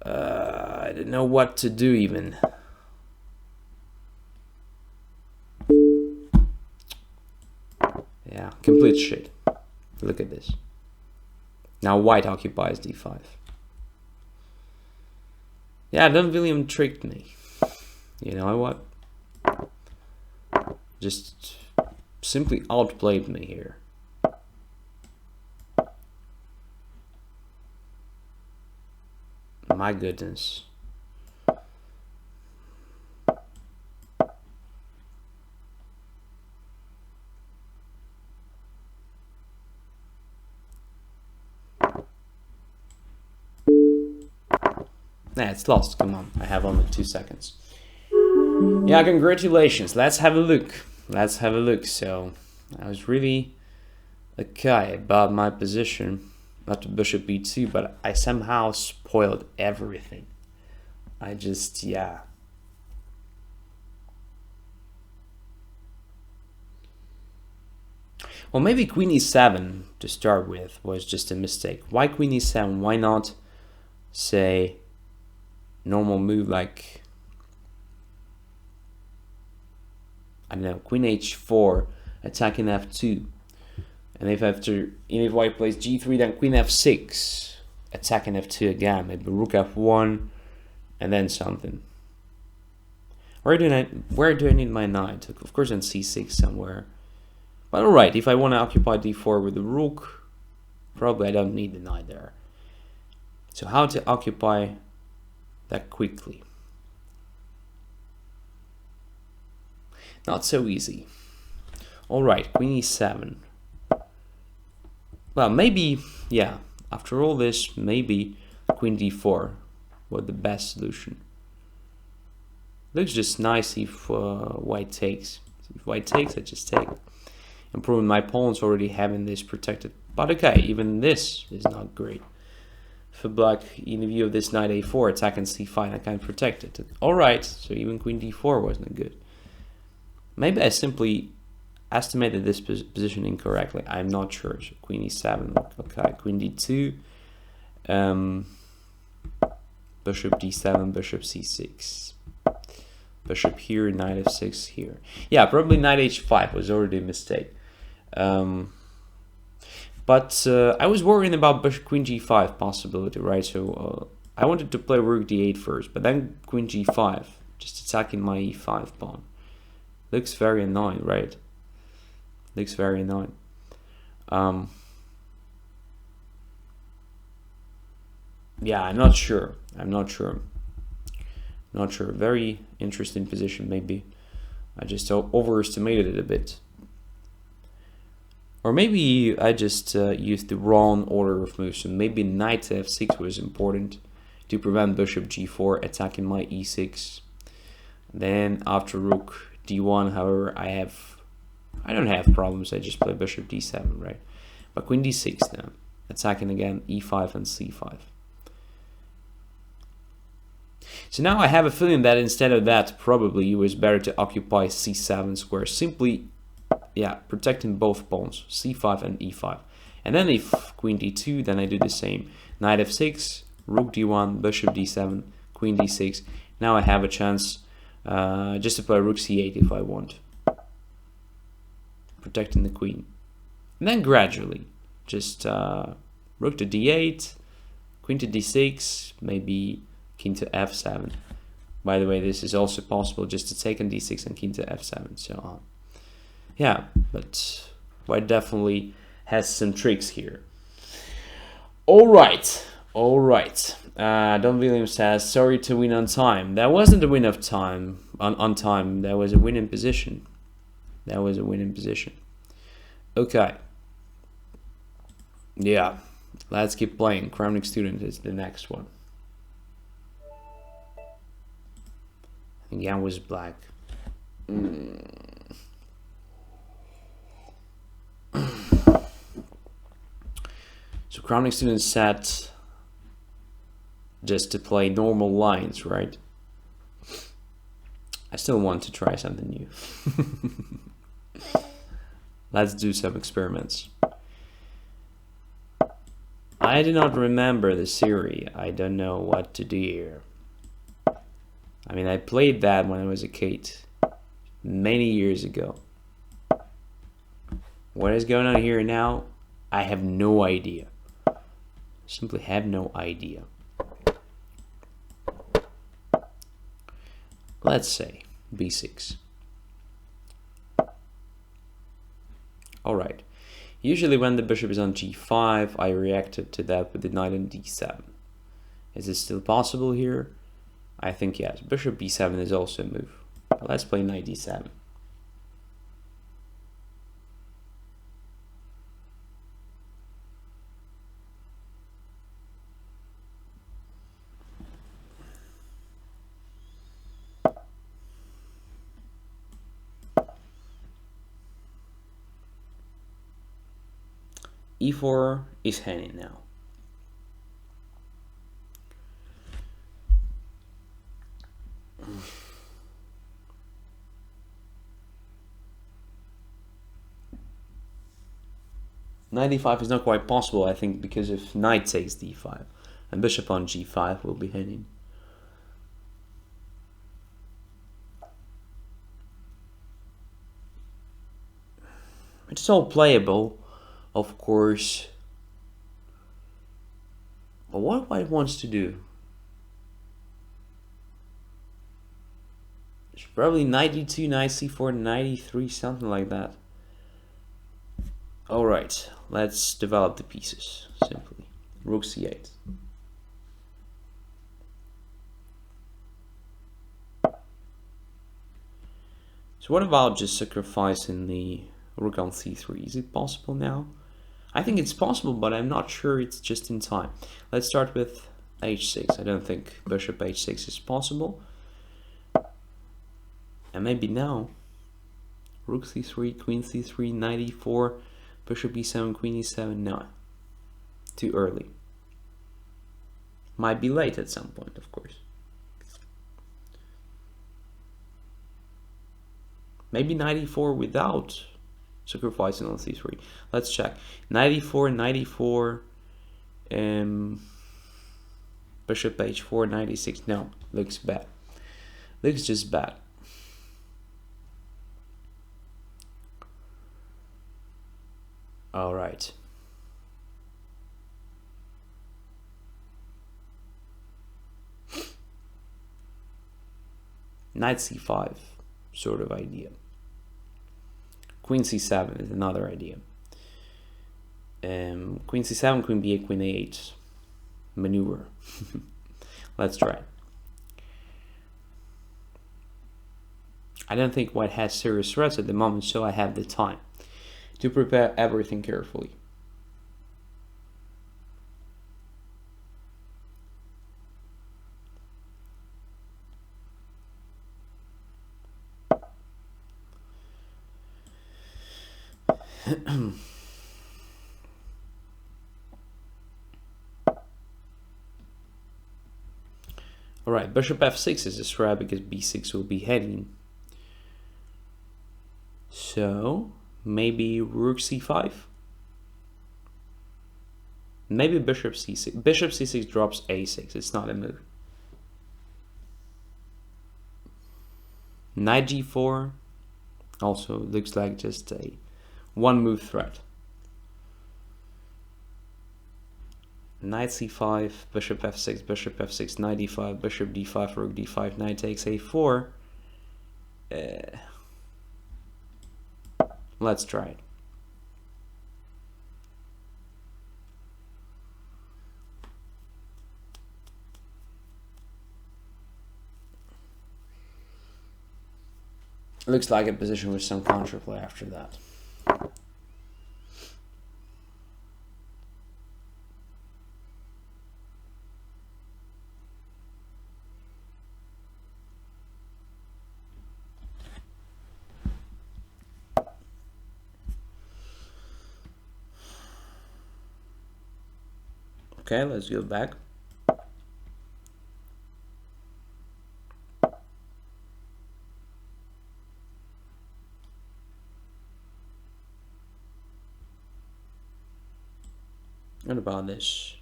I didn't know what to do even. Yeah, complete shit. Look at this. Now white occupies d5. Yeah, Don William tricked me. You know what? Just simply outplayed me here. My goodness. Nah, it's lost. Come on. I have only 2 seconds. Yeah, congratulations. Let's have a look. Let's have a look. So, I was really okay about my position. Not to bishop b2, but I somehow spoiled everything. I just, yeah. Well, maybe queen e7 to start with was just a mistake. Why queen e7? Why not say normal move like, I don't know, queen h4, attacking f2. And if white plays g3, then queen f6, attacking f2 again. Maybe rook f1, and then something. Where do I need my knight? Of course on c6 somewhere. But alright, if I want to occupy d4 with the rook, probably I don't need the knight there. So how to occupy that quickly? Not so easy. Alright, queen e7. Well, maybe, yeah, after all this, maybe queen d4 was the best solution. Looks just nice if white takes. If white takes, I just take. Improving my pawn's already having this protected. But okay, even this is not great. For black, in view of this knight a4, attacking c5, I can't protect it. Alright, so even queen d4 wasn't good. Maybe I simply estimated this position incorrectly. I'm not sure. So queen e7, okay, queen d2, bishop d7, bishop c6, bishop here, knight f6 here. Yeah, probably knight h5 was already a mistake. But I was worrying about bishop queen g5 possibility, right? So I wanted to play rook d8 first, but then queen g5, just attacking my e5 pawn. Looks very annoying, right? Looks very annoying. Yeah, I'm not sure. Very interesting position, maybe. I just overestimated it a bit. Or maybe I just used the wrong order of moves. So maybe knight to f6 was important to prevent bishop g4 attacking my e6. Then after rook d1, however, I don't have problems. I just play bishop d7, right? But queen d6 now, attacking again e5 and c5. So now I have a feeling that instead of that, probably it was better to occupy c7 square. Simply, yeah, protecting both pawns, c5 and e5. And then if queen d2, then I do the same. Knight f6, rook d1, bishop d7, queen d6. Now I have a chance just to play rook c8 if I want. Protecting the queen. And then gradually, just rook to d8, queen to d6, maybe king to f7. By the way, this is also possible just to take on d6 and king to f7, so on. Yeah, but white definitely has some tricks here. All right. Don Williams says, sorry to win on time. That wasn't a win of time, on time. That was a win in position. Okay. Yeah, let's keep playing. Crowning Student is the next one. Again was black. So Crowning Student set just to play normal lines, right? I still want to try something new. Let's do some experiments. I do not remember the series. I don't know what to do here. I mean, I played that when I was a kid, many years ago. What is going on here now? I have no idea. Simply have no idea. Let's say b6. Alright. Usually when the bishop is on g5, I reacted to that with the knight on d7. Is it still possible here? I think yes. Bishop b7 is also a move. But let's play knight d7. e4 is hanging now. Knight e5 is not quite possible, I think, because if knight takes d5 and bishop on g5 will be hanging. It's all playable, of course. But what white wants to do? It's probably knight e2, knight c4, knight e3, something like that. Alright, let's develop the pieces, simply. Rook c8. So what about just sacrificing the rook on c3? Is it possible now? I think it's possible, but I'm not sure it's just in time. Let's start with h6. I don't think bishop h6 is possible. And maybe now. Rook c3, queen c3, knight e4, bishop e7, queen e7. No. Too early. Might be late at some point, of course. Maybe knight e4 without sacrificing on c3. Let's check. Knight e4, knight e4, bishop h4, knight e6. No, looks bad. Looks just bad. All right. Knight c5, sort of idea. Queen c7 is another idea. Queen c7, queen b8, queen a8 maneuver. Let's try. I don't think white has serious threats at the moment, so I have the time to prepare everything carefully. Alright, bishop f6 is a threat because b6 will be heading. So, maybe rook c5? Maybe bishop c6. Bishop c6 drops a6. It's not a move. Knight g4 also looks like just a one move threat. Knight c5, bishop f6, knight d5, bishop d5, rook d5, knight takes a4. Let's try it. Looks like a position with some counterplay after that. Okay, let's go back. What about this?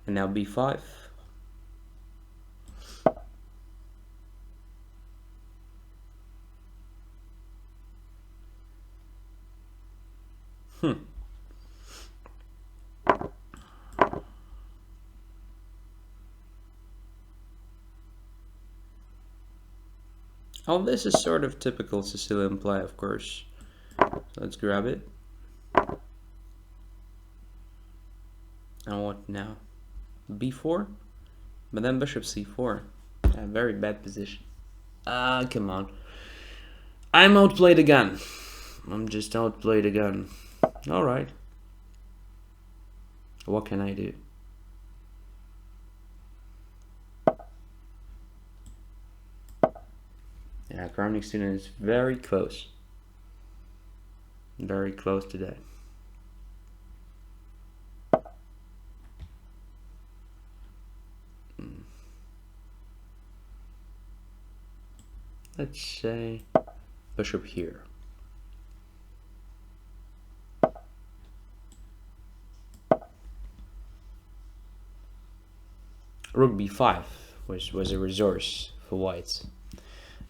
And now b5. Oh, this is sort of typical Sicilian play, of course. So let's grab it. And what now? b4? But then bishop c4. A very bad position. Come on. I'm outplayed again. I'm just outplayed again. Alright. What can I do? Yeah, Crowning Student is very close. Very close today. Let's say bishop here. Rook b5 was a resource for white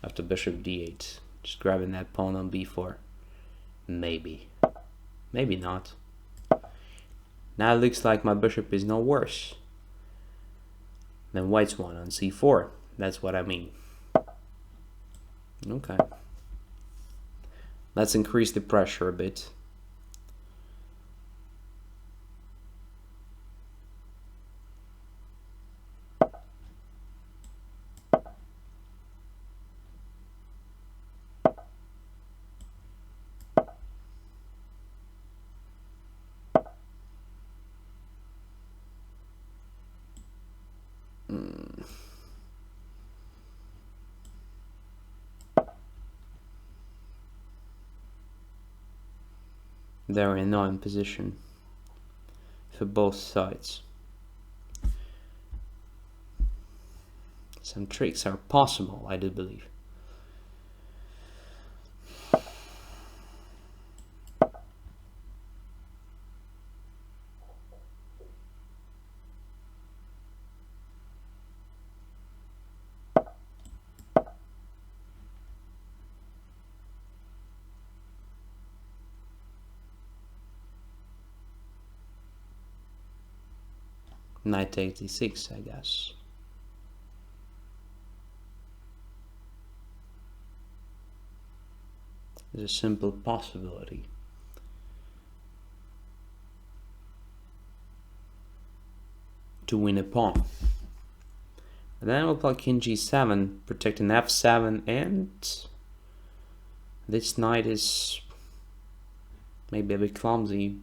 after bishop d8. Just grabbing that pawn on b4. Maybe. Maybe not. Now it looks like my bishop is no worse than white's one on c4. That's what I mean. Okay. Let's increase the pressure a bit. Very annoying position for both sides. Some tricks are possible, I do believe. Knight takes d6, I guess. There's a simple possibility. To win a pawn. And then we'll play king g7, protecting f7, and this knight is maybe a bit clumsy.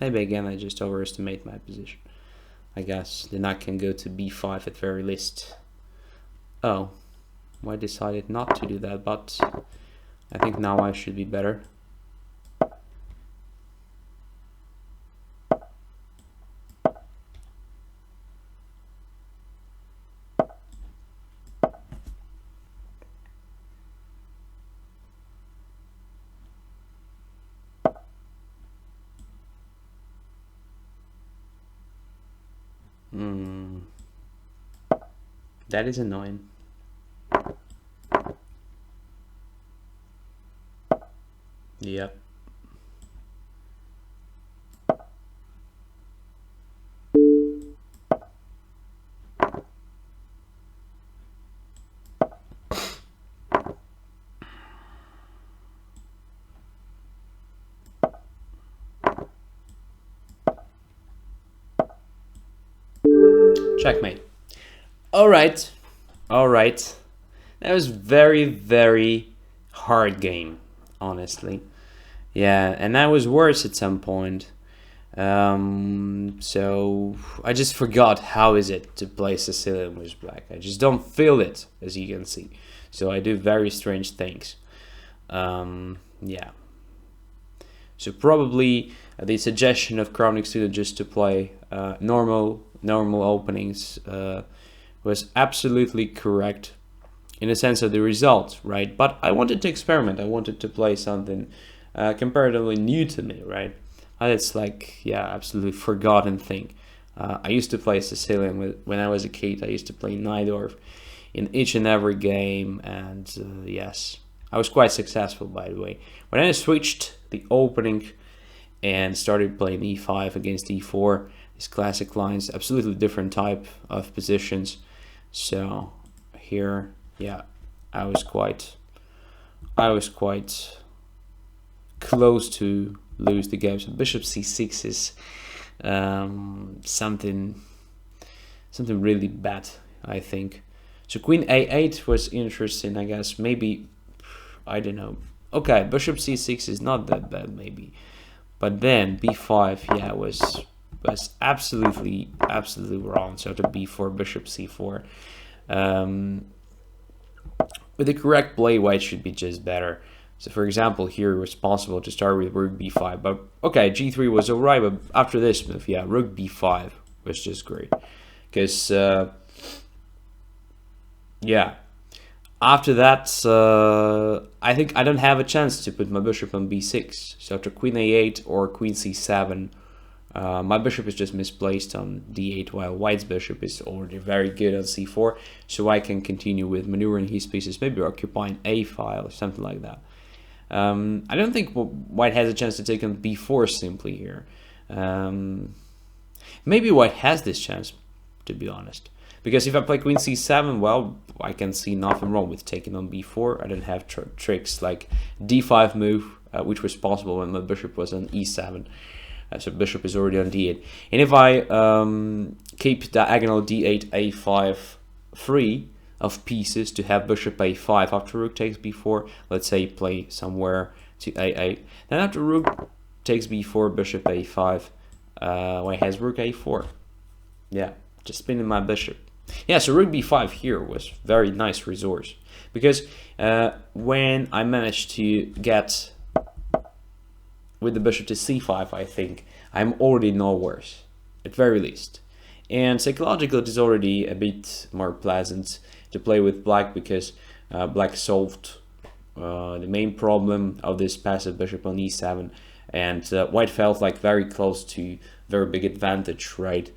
Maybe again I just overestimate my position. I guess the knight can go to b5 at very least. Oh, well, I decided not to do that, but I think now I should be better. That is annoying. Yep. Checkmate. All right. That was very hard game, honestly. Yeah, and that was worse at some point. So I just forgot how is it to play Sicilian with black. I just don't feel it, as you can see. So I do very strange things. Yeah. So probably the suggestion of Crowning Student just to play normal openings was absolutely correct in the sense of the result, right? But I wanted to experiment. I wanted to play something comparatively new to me, right? It's like, yeah, absolutely forgotten thing. I used to play Sicilian when I was a kid. I used to play Najdorf in each and every game, and yes, I was quite successful, by the way. When I switched the opening and started playing e5 against e4, these classic lines, absolutely different type of positions. So here, yeah, I was quite close to lose the game. So bishop c6 is something really bad, I think. So queen a8 was interesting, I guess. Maybe, I don't know. Okay, bishop c6 is not that bad, maybe. But then b5, yeah, was absolutely wrong. So to b4, bishop c4. with the correct play, white should be just better. So for example, here it was possible to start with rook b5, but okay, g3 was alright, but after this move, yeah, rook b5 was just great. Because, yeah, after that, I think I don't have a chance to put my bishop on b6. So after queen a8 or queen c7, my bishop is just misplaced on d8, while white's bishop is already very good on c4. So I can continue with maneuvering his pieces, maybe occupying a file or something like that. I don't think white has a chance to take on b4 simply here. Maybe white has this chance, to be honest. Because if I play queen c7, well, I can see nothing wrong with taking on b4. I don't have tricks like d5 move, which was possible when my bishop was on e7. So bishop is already on d8. And if I keep diagonal d8, a5 free of pieces to have bishop a5 after rook takes b4, let's say play somewhere to a8. Then after rook takes b4, bishop a5, white has rook a4. Yeah, just spinning my bishop. Yeah, so rook b5 here was very nice resource, because when I managed to get with the bishop to c5, I think I'm already no worse, at very least. And psychologically, it is already a bit more pleasant to play with black, because black solved the main problem of this passive bishop on e7, and white felt like very close to very big advantage, right?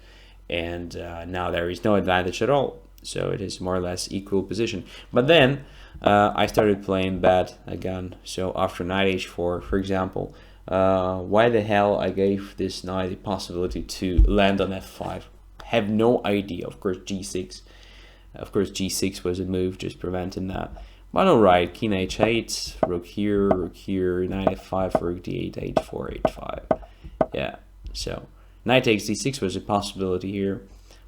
And now there is no advantage at all, so it is more or less equal position. But then I started playing bad again. So after knight h4, for example, why the hell I gave this knight the possibility to land on f5? Have no idea. Of course g6. Of course g6 was a move just preventing that. But alright, king h8, rook here, knight f5, rook d8, h4, h5. Yeah, so knight takes d6 was a possibility here,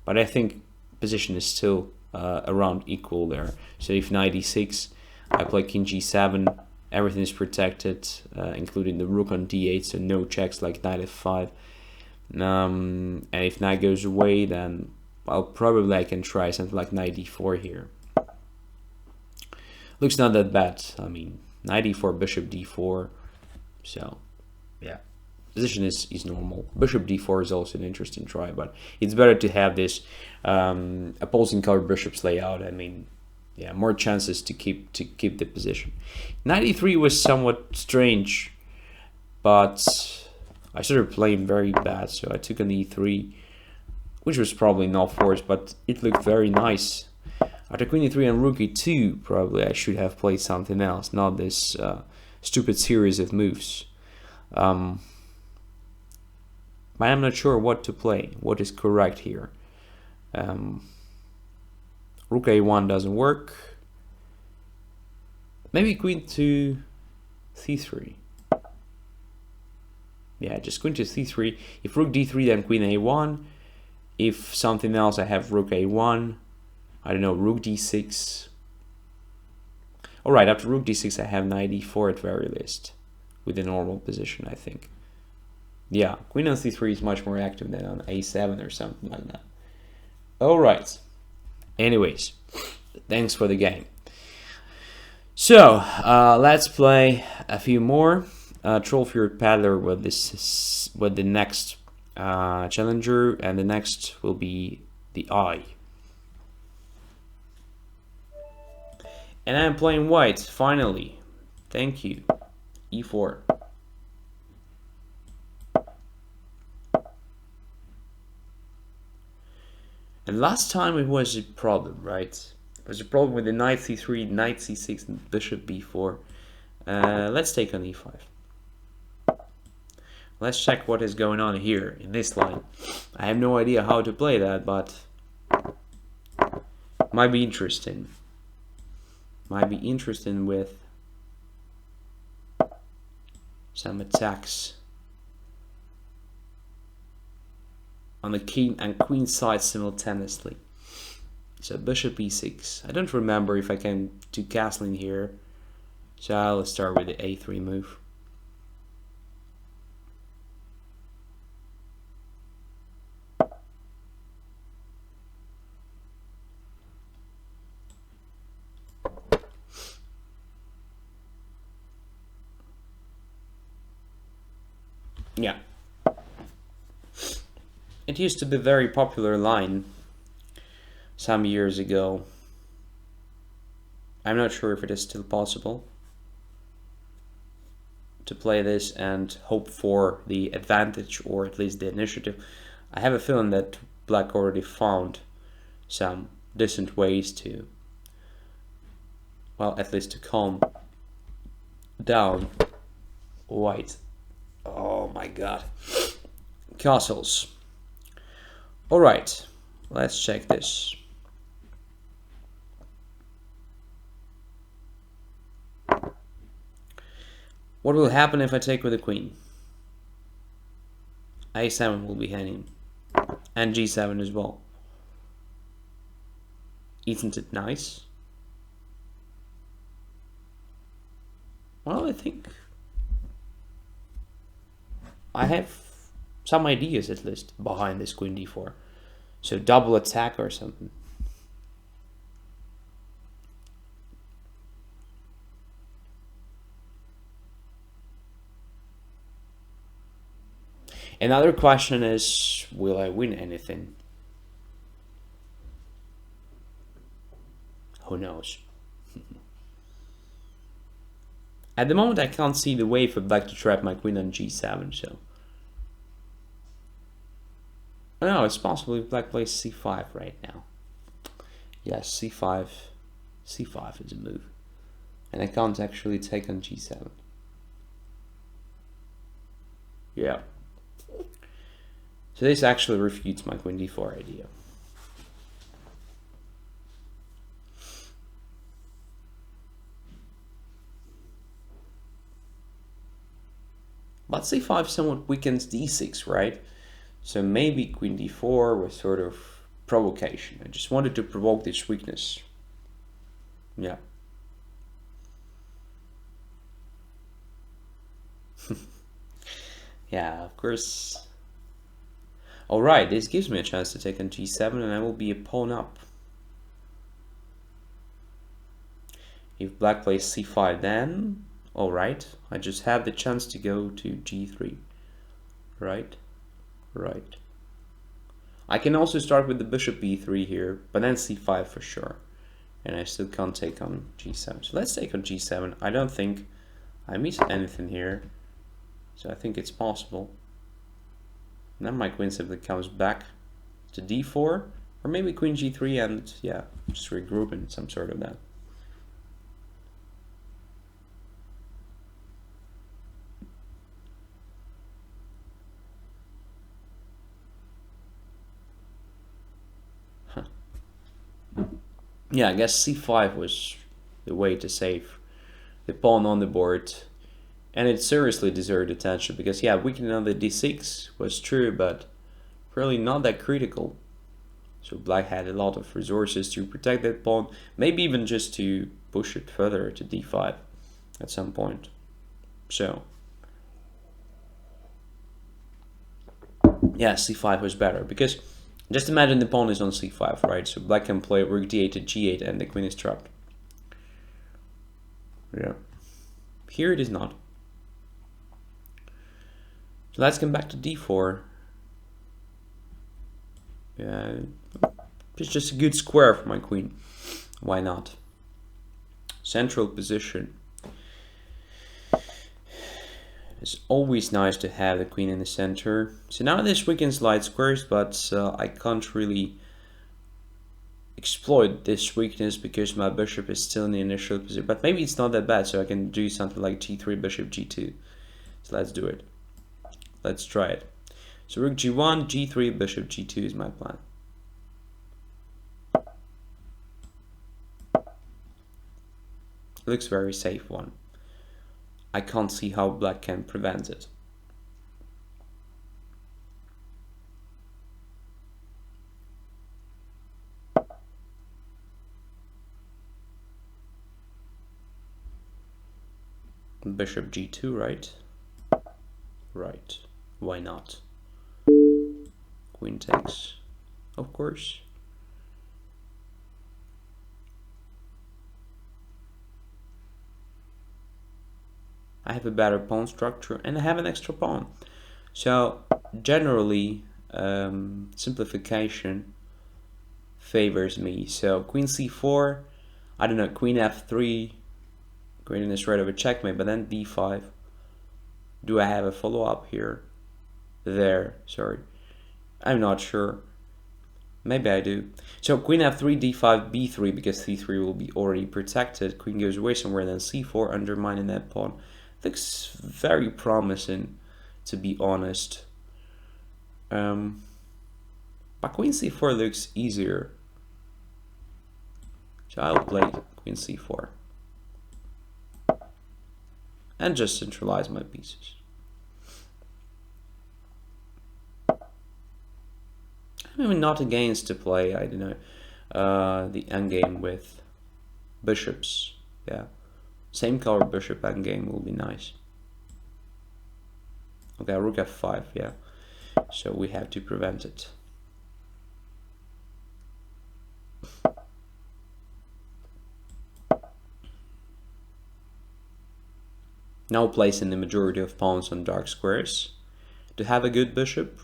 but I think position is still around equal there. So if knight d6, I play king g7, everything is protected, including the rook on d8, so no checks like knight f5. And if knight goes away, then well, probably I can try something like knight d4 here. Looks not that bad. I mean, knight d4, bishop d4. So, yeah, position is normal. Bishop d4 is also an interesting try, but it's better to have this opposing color bishops layout. I mean, yeah, more chances to keep the position. Knight e3 was somewhat strange, but I started playing very bad, so I took an e3, which was probably not forced, but it looked very nice. After queen e3 and rook e2, probably I should have played something else, not this stupid series of moves. But I'm not sure what to play, what is correct here. Rook a1 doesn't work. Maybe queen to c3. Yeah, just queen to c3. If rook d3, then queen a1. If something else, I have rook a1. I don't know, rook d6. Alright, after rook d6, I have knight e4 at very least, with the normal position, I think. Yeah, queen on c3 is much more active than on a7 or something like that. Alright. Anyways, thanks for the game. So, let's play a few more. Trollfjord Paddler with the next challenger, and the next will be the eye. And I'm playing white, finally. Thank you. e4. And last time it was a problem, right? It was a problem with the knight c3, knight c6, and bishop b4. Let's take on e5. Let's check what is going on here in this line. I have no idea how to play that, but might be interesting. Might be interesting with some attacks on the king and queen side simultaneously. So bishop e6. I don't remember if I can do castling here, so I'll start with the a3 move. Yeah. It used to be a very popular line some years ago. I'm not sure if it is still possible to play this and hope for the advantage or at least the initiative. I have a feeling that black already found some decent ways to, well, at least to calm down white. Oh my god. Castles. Alright, let's check this. What will happen if I take with the queen? A7 will be hanging. And G7 as well. Isn't it nice? Well, I think I have some ideas at least behind this queen d4. So double attack or something. Another question is, will I win anything? Who knows? At the moment I can't see the way for black to trap my queen on g7, so... Oh no, it's possible if black plays c5 right now. Yes, c5 is a move. And I can't actually take on g7. Yeah. So this actually refutes my queen d4 idea. But c5 somewhat weakens d6, right? So maybe queen d4 was sort of provocation. I just wanted to provoke this weakness. Yeah. Yeah, of course. Alright, this gives me a chance to take on g7 and I will be a pawn up. If black plays c5 then, alright, I just have the chance to go to g3. Right? Right. I can also start with the bishop b3 here, but then c5 for sure. And I still can't take on g7. So let's take on g7. I don't think I miss anything here. So I think it's possible. And then my queen simply comes back to d4. Or maybe queen g3 and yeah, just regrouping some sort of that. Yeah, I guess c5 was the way to save the pawn on the board. And it seriously deserved attention because, yeah, weakening on the d6 was true, but really not that critical. So black had a lot of resources to protect that pawn, maybe even just to push it further to d5 at some point. So, yeah, c5 was better because just imagine the pawn is on c5, right? So black can play rook d8 to g8 and the queen is trapped. Yeah. Here it is not. So let's come back to d4. Yeah, it's just a good square for my queen. Why not? Central position. It's always nice to have the queen in the center. So now this weakens light squares, but I can't really exploit this weakness because my bishop is still in the initial position. But maybe it's not that bad, so I can do something like g3, bishop g2. So let's do it. Let's try it. So rook g1, g3, bishop g2 is my plan. Looks very safe one. I can't see how black can prevent it. Bishop g2, right? Right. Why not? Queen takes, of course. I have a better pawn structure and I have an extra pawn. So generally, simplification favors me. So queen c4, I don't know, queen f3, queen is right over checkmate, but then d5. Do I have a follow-up here? There, sorry. I'm not sure. Maybe I do. So queen f3, d5, b3, because c3 will be already protected. Queen goes away somewhere, then c4, undermining that pawn. Looks very promising, to be honest. But queen c4 looks easier. So I'll play queen c4. And just centralize my pieces. I'm not against to play, I don't know, the endgame with bishops. Yeah, same color bishop endgame will be nice. Okay, rook f5, yeah. So we have to prevent it. Now placing the majority of pawns on dark squares to have a good bishop.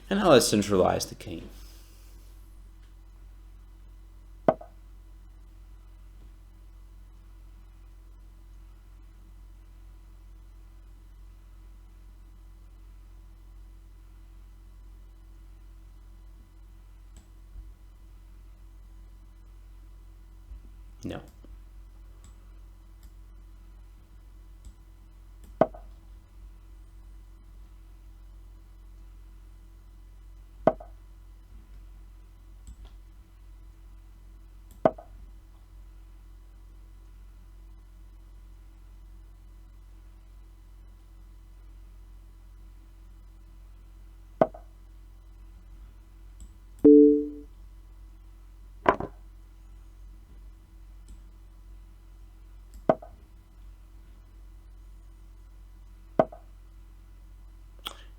And now let's centralize the king. No.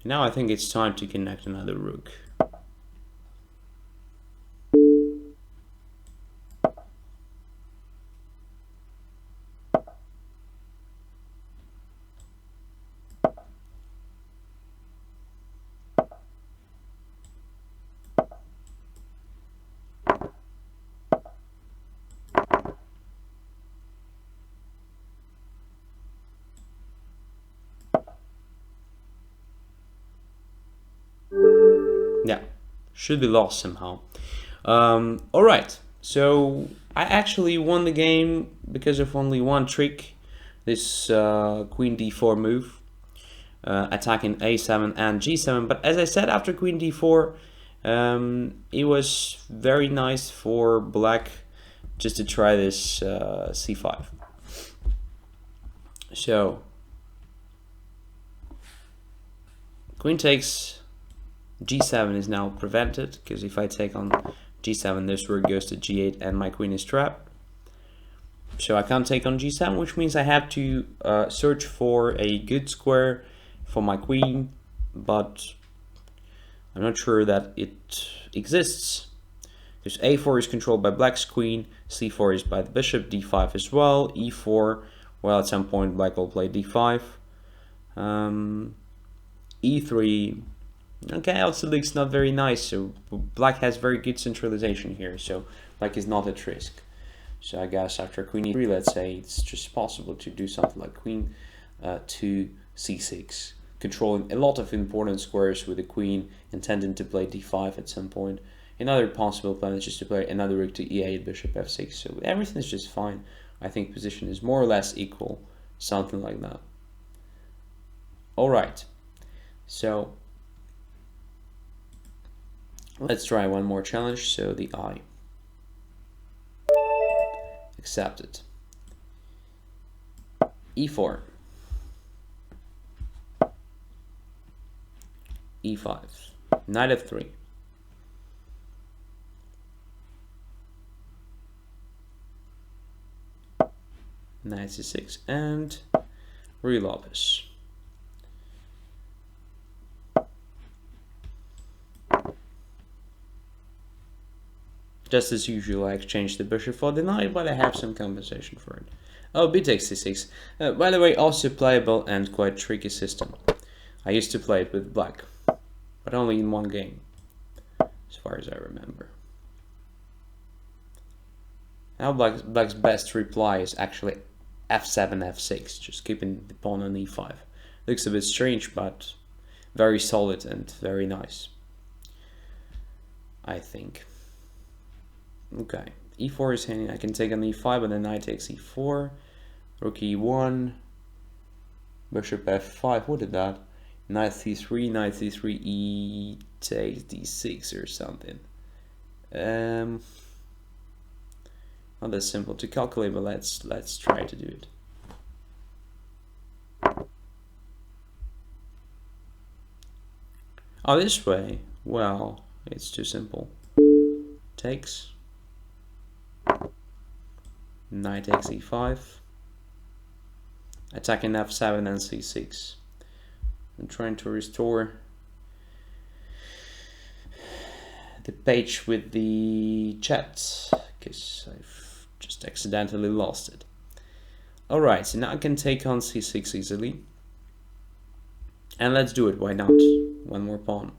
Now I think it's time to connect another rook. Yeah, should be lost somehow. All right, so I actually won the game because of only one trick, this queen d4 move, attacking a7 and g7. But as I said, after queen d4, it was very nice for black just to try this c5. So queen takes, g7 is now prevented, because if I take on g7, this rook goes to g8 and my queen is trapped. So I can't take on g7, which means I have to search for a good square for my queen, but I'm not sure that it exists. Because a4 is controlled by black's queen, c4 is by the bishop, d5 as well, e4, well, at some point black will play d5, e3. Okay, also looks not very nice, so black has very good centralization here, so black is not at risk. So I guess after queen e3, let's say, it's just possible to do something like queen to c6, controlling a lot of important squares with the queen, intending to play d5 at some point. Another possible plan is just to play another rook to e8, bishop f6, so everything is just fine. I think position is more or less equal, something like that. Alright, so let's try one more challenge. So the I. Accepted. e4. e5. Knight f3. knight c6, and relopes. Just as usual, I exchange the bishop for the knight, but I have some compensation for it. Oh, b takes c6. By the way, also playable and quite tricky system. I used to play it with black, but only in one game, as far as I remember. Now black's best reply is actually f7, f6, just keeping the pawn on e5. Looks a bit strange, but very solid and very nice, I think. Okay, e4 is hanging. I can take on e5, but then knight takes e4, rook e1, bishop f5. What did that? Knight c3, knight c3, e takes d6 or something. Not that simple to calculate, but let's try to do it. Oh, this way. Well, it's too simple. Takes. Knight takes e5. Attacking f7 and c6. I'm trying to restore the page with the chat, because I've just accidentally lost it. Alright, so now I can take on c6 easily. And let's do it, why not? One more pawn.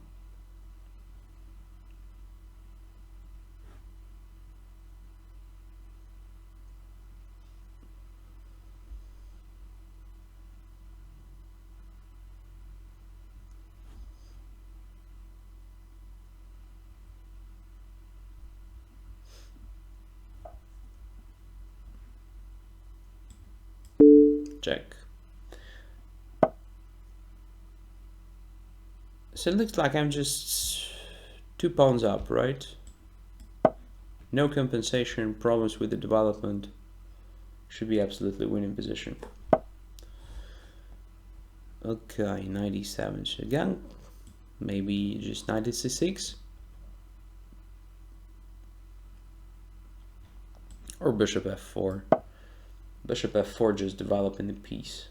Check. So it looks like I'm just 2 pawns up, right? No compensation, problems with the development. Should be absolutely winning position. Okay, 97 again. Maybe just knight c6. Or bishop f4. Bishop f4 just developing the piece.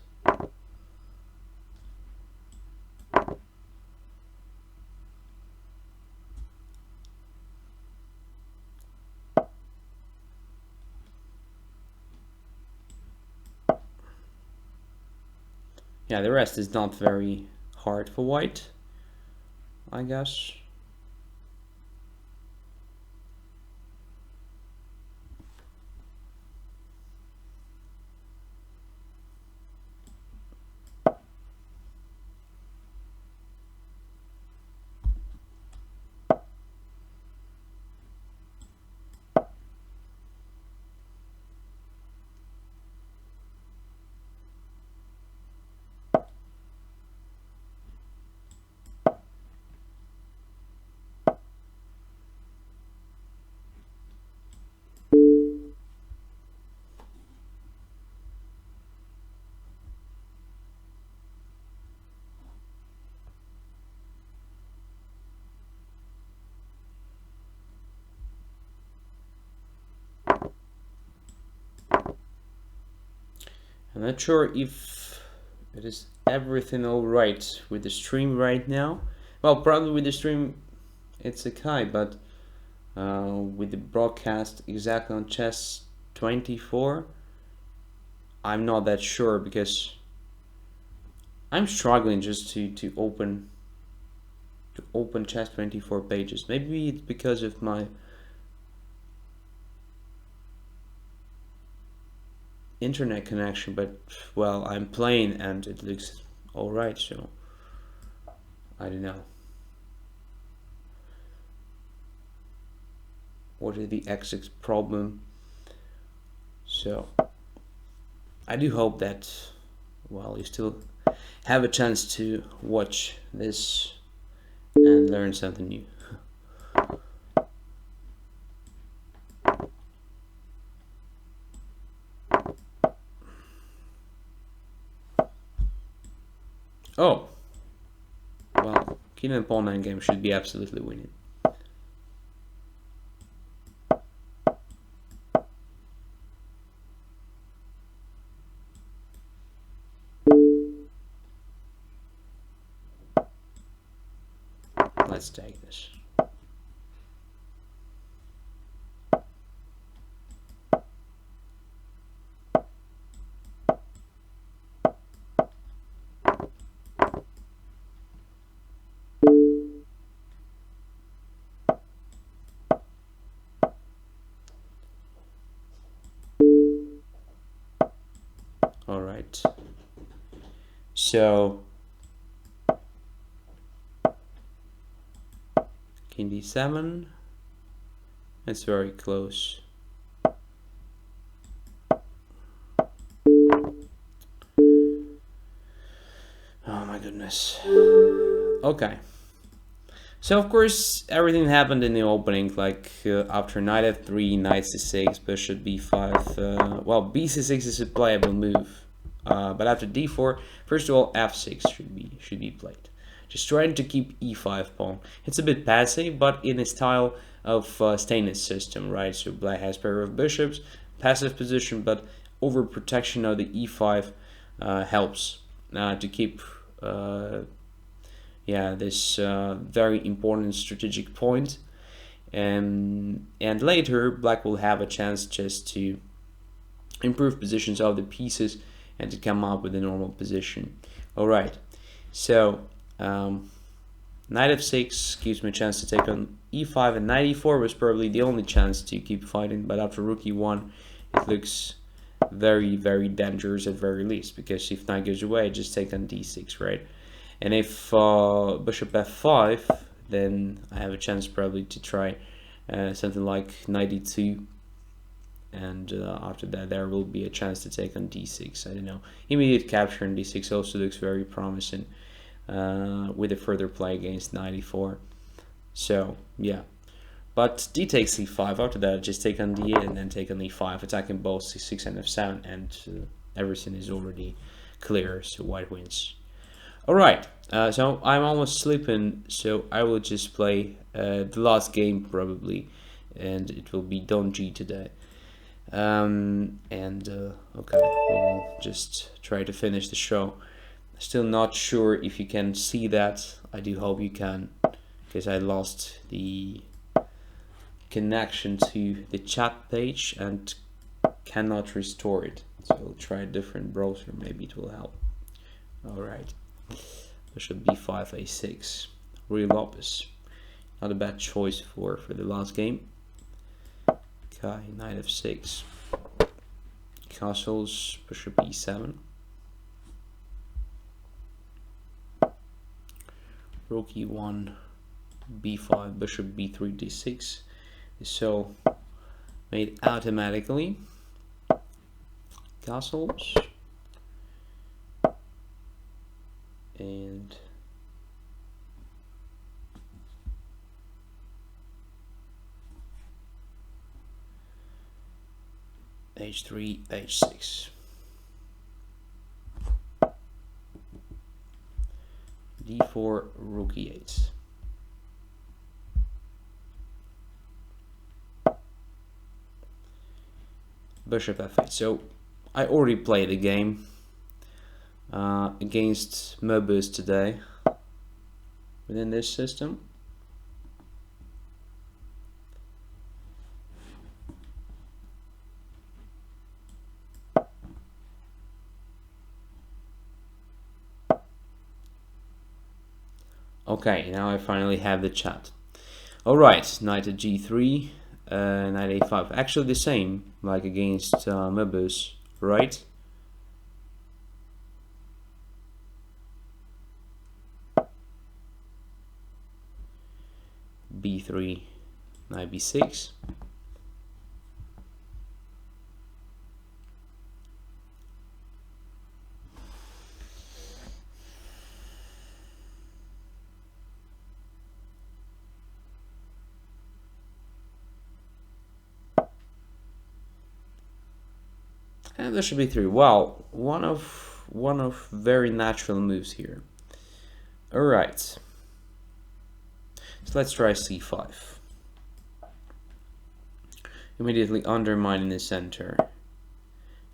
Yeah, the rest is not very hard for white, I guess. I'm not sure if it is everything all right with the stream right now. Well, probably with the stream it's okay, but with the broadcast exactly on chess 24, I'm not that sure, because I'm struggling just to open chess 24 pages. Maybe it's because of my internet connection, but well, I'm playing and it looks alright, so I don't know. What is the exact problem? So I do hope that, well, you still have a chance to watch this and learn something new. Oh, well, king and pawn endgame should be absolutely winning. Let's take this. All right. So King d7. It's very close. Oh my goodness. Okay. So of course everything happened in the opening, like after knight f3, knight c6, bishop b5. Well, bc6 is a playable move, but after d4, first of all f6 should be played. Just trying to keep e5 pawn. It's a bit passive, but in a style of stainless system, right? So black has pair of bishops, passive position, but overprotection of the e5 helps to keep this very important strategic point. And later black will have a chance just to improve positions of the pieces and to come up with a normal position. All right, so knight f6 gives me a chance to take on e5, and knight e4 was probably the only chance to keep fighting, but after rook e1 it looks very, very dangerous at very least, because if knight goes away, just take on d6, right? And if bishop f5, then I have a chance probably to try something like knight e2, and after that there will be a chance to take on d6. I don't know. Immediate capture on d6 also looks very promising with a further play against knight e4. So yeah, but d takes c5. After that, just take on d8 and then take on e5, attacking both c6 and f7, and everything is already clear. So white wins. All right, so I'm almost sleeping, so I will just play the last game probably, and it will be Don G today. Okay, we'll just try to finish the show. Still not sure if you can see that. I do hope you can, because I lost the connection to the chat page and cannot restore it. So I'll try a different browser, maybe it will help. All right. Bishop b5, a6. Real Lopez. Not a bad choice for the last game. Okay, knight f6. Castles, bishop e7. Rook e1, b5, bishop b3, d6. So made automatically. Castles. And h3, h6. d4, rook e8. Bishop f8. So I already played the game against Mobus today within this system. Okay, now I finally have the chat. Alright, knight to g3, knight a5. Actually the same, like against Mobus, right? b3, knight b6. And there should be three. Wow, one of very natural moves here. All right. So let's try c5. Immediately undermining the center.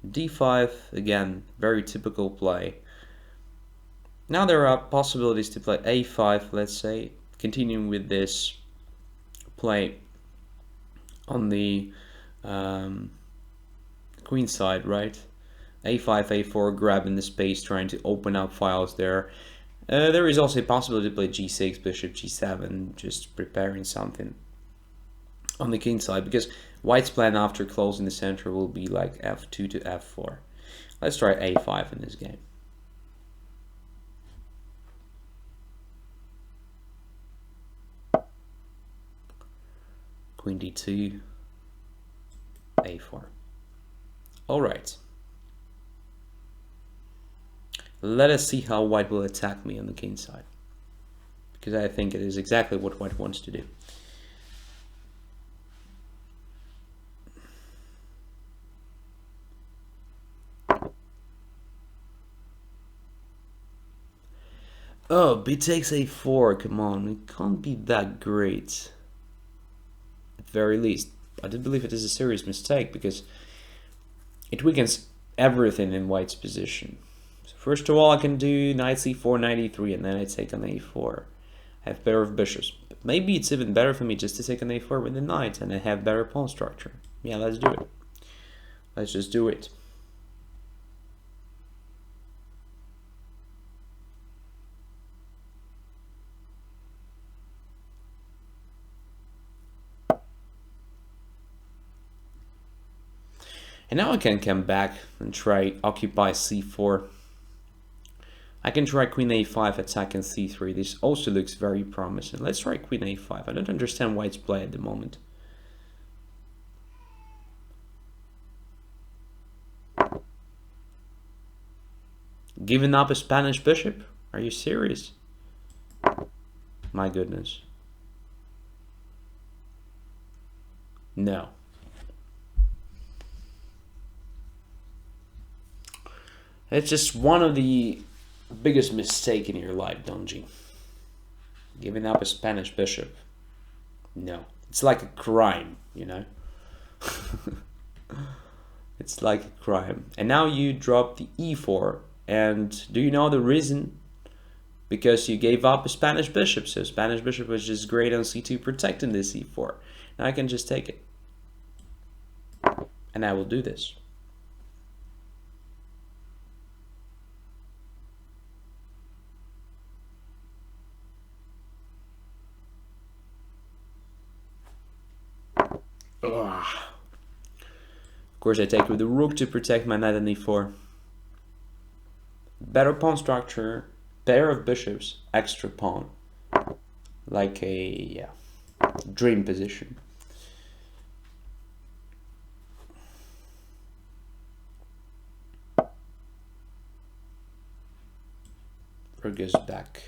d5, again, very typical play. Now there are possibilities to play a5, let's say. continuing with this play on the queen side, right? a5, a4, grabbing the space, trying to open up files there. There is also a possibility to play g6, bishop g7, just preparing something on the king side, because white's plan after closing the center will be like f2 to f4. Let's try a5 in this game. Queen d2, a4. All right. Let us see how white will attack me on the king side, because I think it is exactly what white wants to do. Oh, b takes a4, come on, it can't be that great. At the very least, I do believe it is a serious mistake, because it weakens everything in white's position. So first of all, I can do knight c4, knight e3, and then I take on a4. I have pair of bishops. But maybe it's even better for me just to take on a4 with the knight, and I have better pawn structure. Yeah, let's do it. Let's just do it. And now I can come back and try occupy c4. I can try queen a5, attacking c3. This also looks very promising. Let's try queen a5. I don't understand white's play at the moment. Giving up a Spanish bishop? Are you serious? My goodness. No. It's just one of the biggest mistakes in your life, don't you? Giving up a Spanish bishop. No. It's like a crime, you know? It's like a crime. And now you drop the e4. And do you know the reason? Because you gave up a Spanish bishop. So Spanish bishop was just great on c2, protecting this e4. Now I can just take it. And I will do this. Ugh. Of course, I take with the rook to protect my knight on e4. Better pawn structure, pair of bishops, extra pawn. Like a dream position. Rook goes back.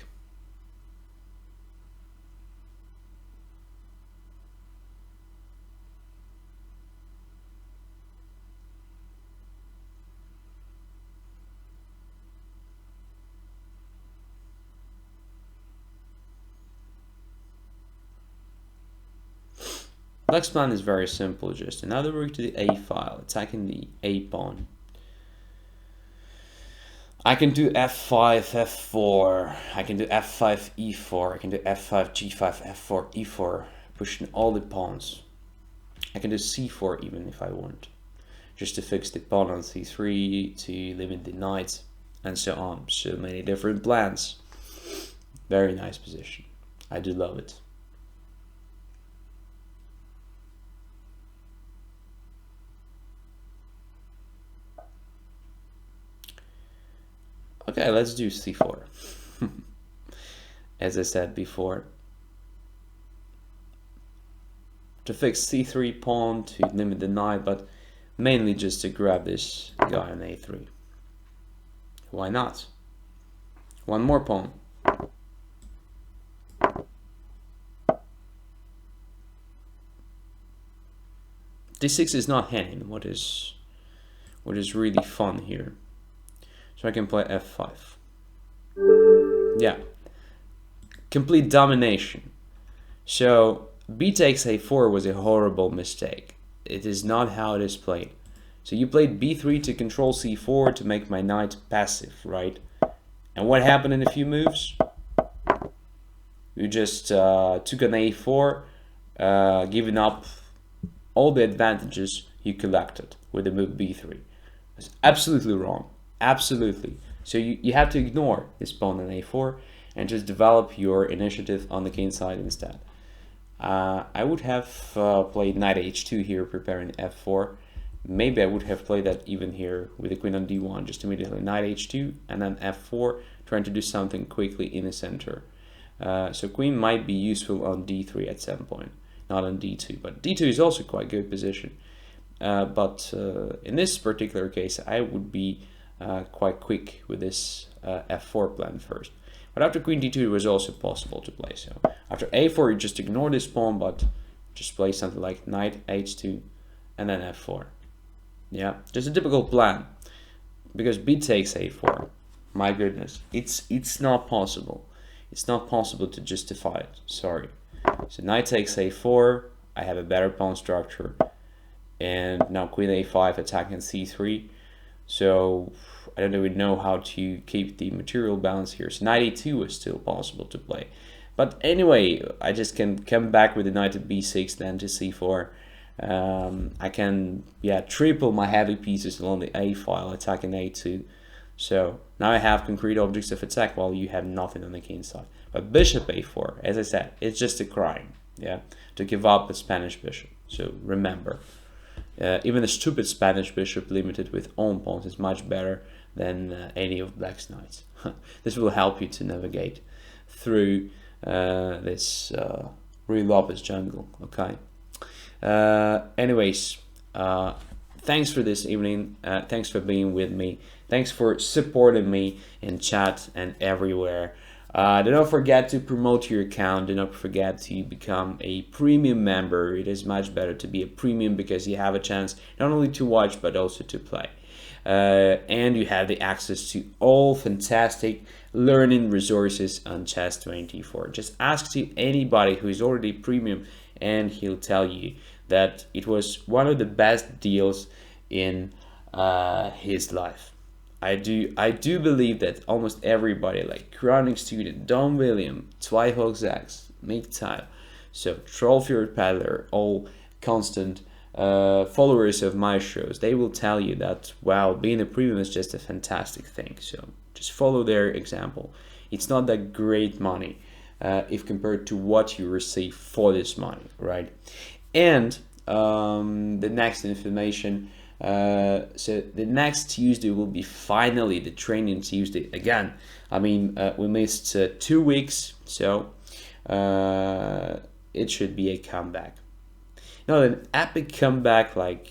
Black's plan is very simple, just another rook to the a file, attacking the a pawn. I can do f5, f4, I can do f5, e4, I can do f5, g5, f4, e4, pushing all the pawns. I can do c4 even if I want, just to fix the pawn on c3, to limit the knight, and so on. So many different plans. Very nice position. I do love it. Okay, let's do c4. As I said before, to fix c3 pawn, to limit the knight, but mainly just to grab this guy on a3. Why not? One more pawn. d6 is not hanging. What is really fun here? So I can play f5. Yeah. Complete domination. So b takes a4 was a horrible mistake. It is not how it is played. So you played b3 to control c4 to make my knight passive, right? And what happened in a few moves? you just took an a4, giving up all the advantages you collected with the move b3. It's absolutely wrong. Absolutely. So you have to ignore this pawn on a4 and just develop your initiative on the king side instead. I would have played knight h2 here, preparing f4. Maybe I would have played that even here with the queen on d1, just immediately knight h2 and then f4, trying to do something quickly in the center. So queen might be useful on d3 at some point, not on d2, but d2 is also quite good position. But in this particular case, I would be quite quick with this f4 plan first. But after queen d2, it was also possible to play. So after a4, you just ignore this pawn, but just play something like knight h2 and then f4. Yeah, just a typical plan. Because b takes a4. My goodness, it's not possible. It's not possible to justify it. Sorry. So knight takes a4. I have a better pawn structure. And now queen a5 attacking c3. So I don't even know how to keep the material balance here. So knight a2 is still possible to play. But anyway, I just can come back with the knight to b6, then to c4. I can triple my heavy pieces along the a file, attacking a2. So now I have concrete objects of attack while you have nothing on the king side. But bishop a4, as I said, it's just a crime, to give up a Spanish bishop. So remember, even a stupid Spanish bishop limited with own pawns is much better than any of black's knights. This will help you to navigate through this real Lopez jungle, okay? Anyways, thanks for this evening. Thanks for being with me. Thanks for supporting me in chat and everywhere. Do not forget to promote your account. Do not forget to become a premium member. It is much better to be a premium because you have a chance not only to watch but also to play. And you have the access to all fantastic learning resources on Chess24. Just ask to anybody who is already premium and he'll tell you that it was one of the best deals in his life. I do believe that almost everybody, like Chronic Student, Don William, Twyhawk Make Time, so Trollfjord Paddler, all constant followers of my shows, they will tell you that, wow, being a premium is just a fantastic thing. So just follow their example. It's not that great money if compared to what you receive for this money, right? And the next information, so the next Tuesday will be finally the training Tuesday again. I mean, we missed 2 weeks, so it should be a comeback. Not an epic comeback like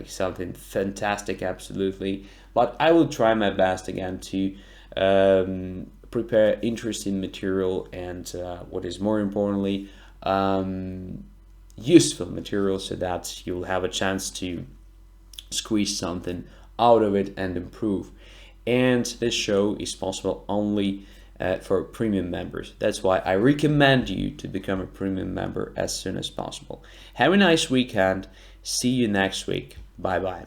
something fantastic, absolutely, but I will try my best again to prepare interesting material and what is more importantly, useful material, so that you'll have a chance to squeeze something out of it and improve. And this show is possible only for premium members. That's why I recommend you to become a premium member as soon as possible. Have a nice weekend. See you next week. Bye bye.